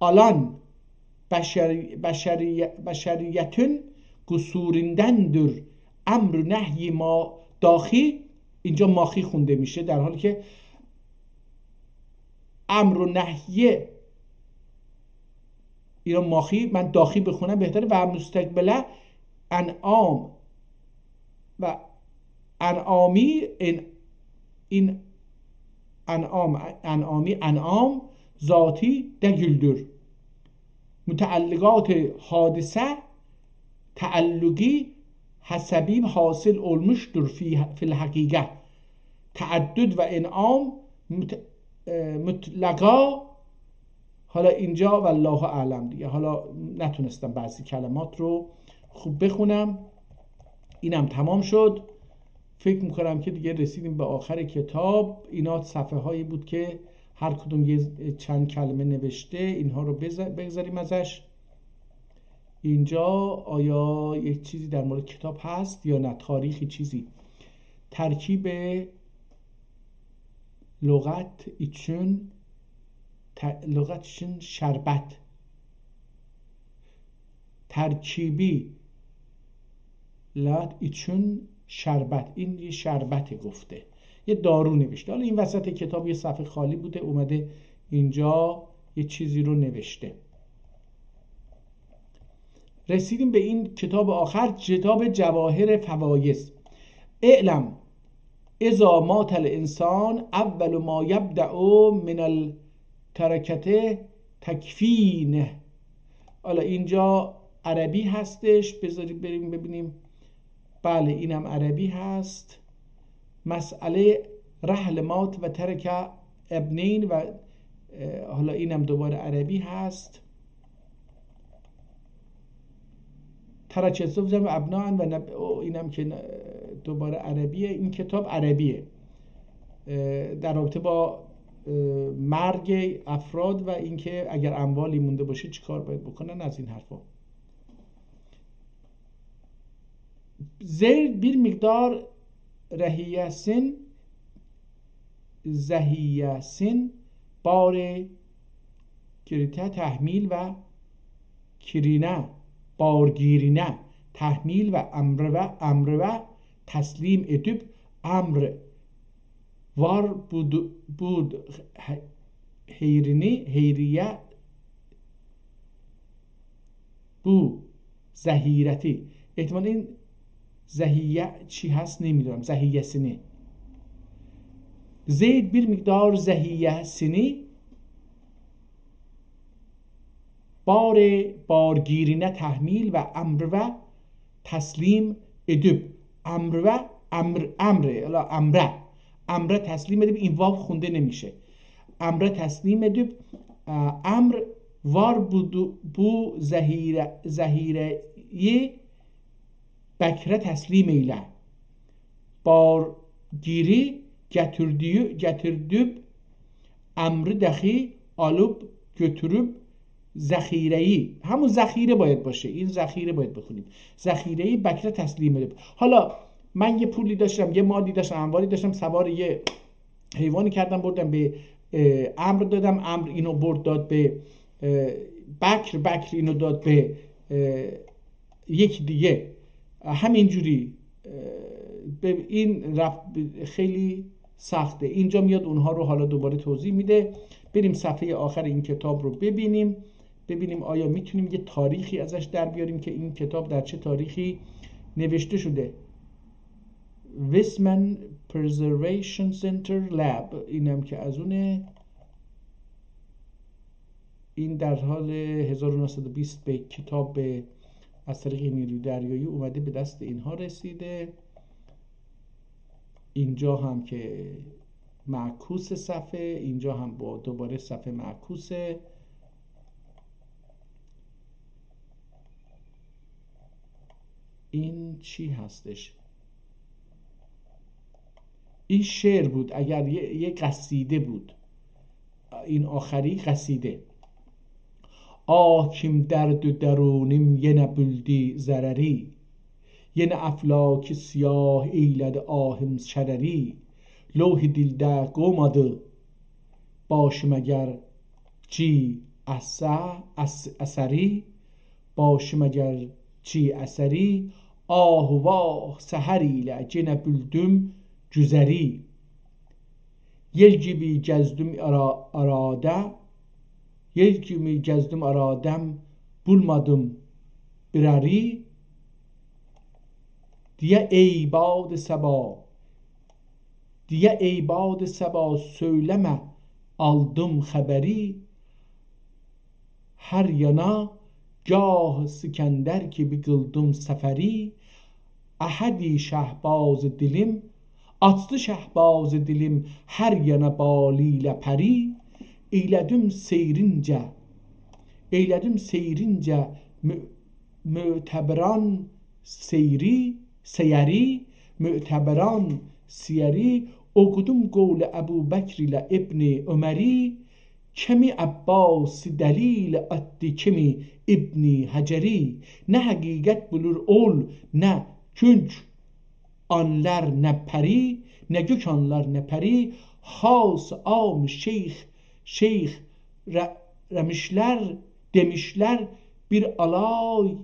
آلان بشریتون گسوریندندر امر و نهی ما داخی. اینجا ماخی خونده میشه در حالی که امر و نهی اینا ماخی، من داخی بخونم بهتره. و مستقبله انعام و انعامی، این انعام ذاتی دگلدür. Mütealligat hadise تعلقی حسبی حاصل olmuştur fil حقیقه. تعدد و انعام مطلقا. حالا اینجا والله اعلم دیگه، حالا نتونستم بعضی کلمات رو خوب بخونم. اینم تمام شد. فکر میکنم که دیگه رسیدیم به آخر کتاب. اینا صفحه هایی بود که هر کدوم یه چند کلمه نوشته، اینها رو بگذاریم ازش. اینجا آیا یک چیزی در مورد کتاب هست یا نه؟ تاریخی چیزی؟ ترکیب لغت için şerbet. ترکیبی لغت için شربت. این یه شربت گفته، یه دارو نوشته. حالا این وسط کتاب یه صفحه خالی بوده، اومده اینجا یه چیزی رو نوشته. رسیدیم به این کتاب آخر، کتاب جواهر فوایز. اعلم اذا مات الانسان اول ما یبدأ من الترکته تکفینه. حالا اینجا عربی هستش، بذارید بریم ببینیم. بله اینم عربی هست. مسئله رحل مات و ترک ابنین، و حالا اینم دوباره عربی هست. ترک زوجم ابنان و اینم که دوباره عربیه. این کتاب عربیه در رابطه با مرگ افراد و اینکه اگر اموالی مونده باشه چی کار باید بکنن، از این حرفا. زیر bir miktar زهیسین بار گریته تحمیل و کرینه بارگیرینه تحمیل و امر و تسلیم edip امر var بود حیریه بو زهیرتی. احتمال این زهیه چی هست نمیدونم، زهیه سینی. زید bir miktar زهیه سینی بارگیرینه تحمیل و امر و تسلیم edip امر و امر تسلیم edip. این واو خونده نمیشه. امر تسلیم edip امر var bu zahireyi Bekre teslim eyle. Bargiri getirdiği emri dahi alıp götürüp ذخیره‌ای، همون ذخیره باید باشه. این ذخیره باید بخونیم. ذخیره‌ای بکره تسلیم بده. حالا من یه پولی داشتم، یه مالی داشتم، اموالی داشتم، سوار یه حیوانی کردم، بردم به امر دادم، امر اینو برد داد به بکر اینو داد به یکی دیگه. همینجوری به این خیلی سخته. اینجا میاد اونها رو حالا دوباره توضیح میده. بریم صفحه آخر این کتاب رو ببینیم آیا میتونیم یه تاریخی ازش در بیاریم که این کتاب در چه تاریخی نوشته شده. ویسمن پرزرویشن سنتر لب، اینم که از اونه. این در حال 1920 به کتاب از طریق نیروی دریایی اومده به دست اینها رسیده. اینجا هم که معکوس صفحه، اینجا هم با دوباره صفحه معکوسه. این چی هستش؟ این شعر بود، اگر یه قصیده بود. این آخری قصیده. آکیم درد و درونیم ینه بلدی زرری، ینه افلاک سیاه ایلد آهم شرری، لوح دیلده گوماده باشم اگر چی اثری باشم اگر چی اثری آه vah səhər gene büldüm güzəri yel gibi gezdim arada yel gibi gezdim aradem bulmadım birari diye ey bad seba söyleme aldım haberi her yana gah sikender gibi kıldım seferi ahadi şehbaz dilim açdı şehbaz dilim her yana baliyle peri eyledim seyrince müteberan seyri müteberan siyeri okudum kavl Ebu Bekr ile İbni Ömeri kimi Abbas delil attı kimi İbni Haceri ne hakikat bulur ol ne künc anlar ne peri ne gök anlar ne peri has am şeyh remişler demişler bir alay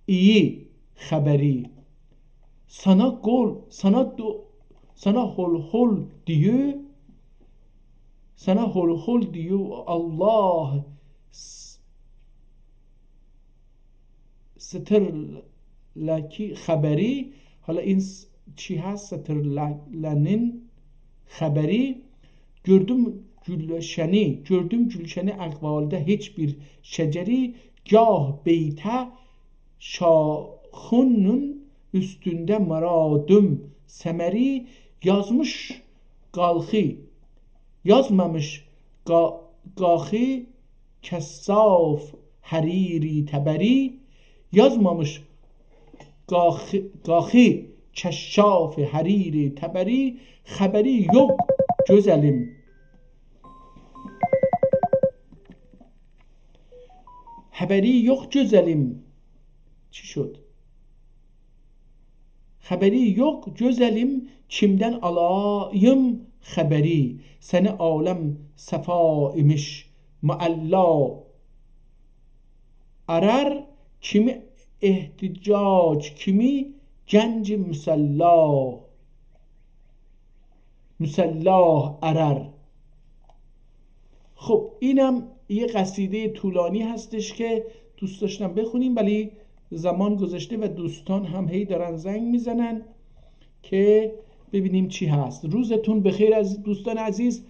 iyi haberi sana hol hol diyor Allah سترلکی خبری حالا این چی هست سترلنین خبری gördüm gülşeni akvalde hiçbir şeceri gah beyte şahunun üstünde maradüm semeri yazmış galhi yazmamış gahi kessaf hariri teberi yazmamış gahi keşşaf hariri teberi haberi yok güzelim haberi yok güzelim çi şud haberi yok güzelim kimden alayım haberi seni alem sefa imiş mualla arar kimi ihticac kimi genci مسلح arar. خب اینم یه قصیده طولانی هستش که دوست داشتم بخونیم ولی زمان گذشته و دوستان هم هی دارن زنگ میزنن که ببینیم چی هست. روزتون بخیر از دوستان عزیز.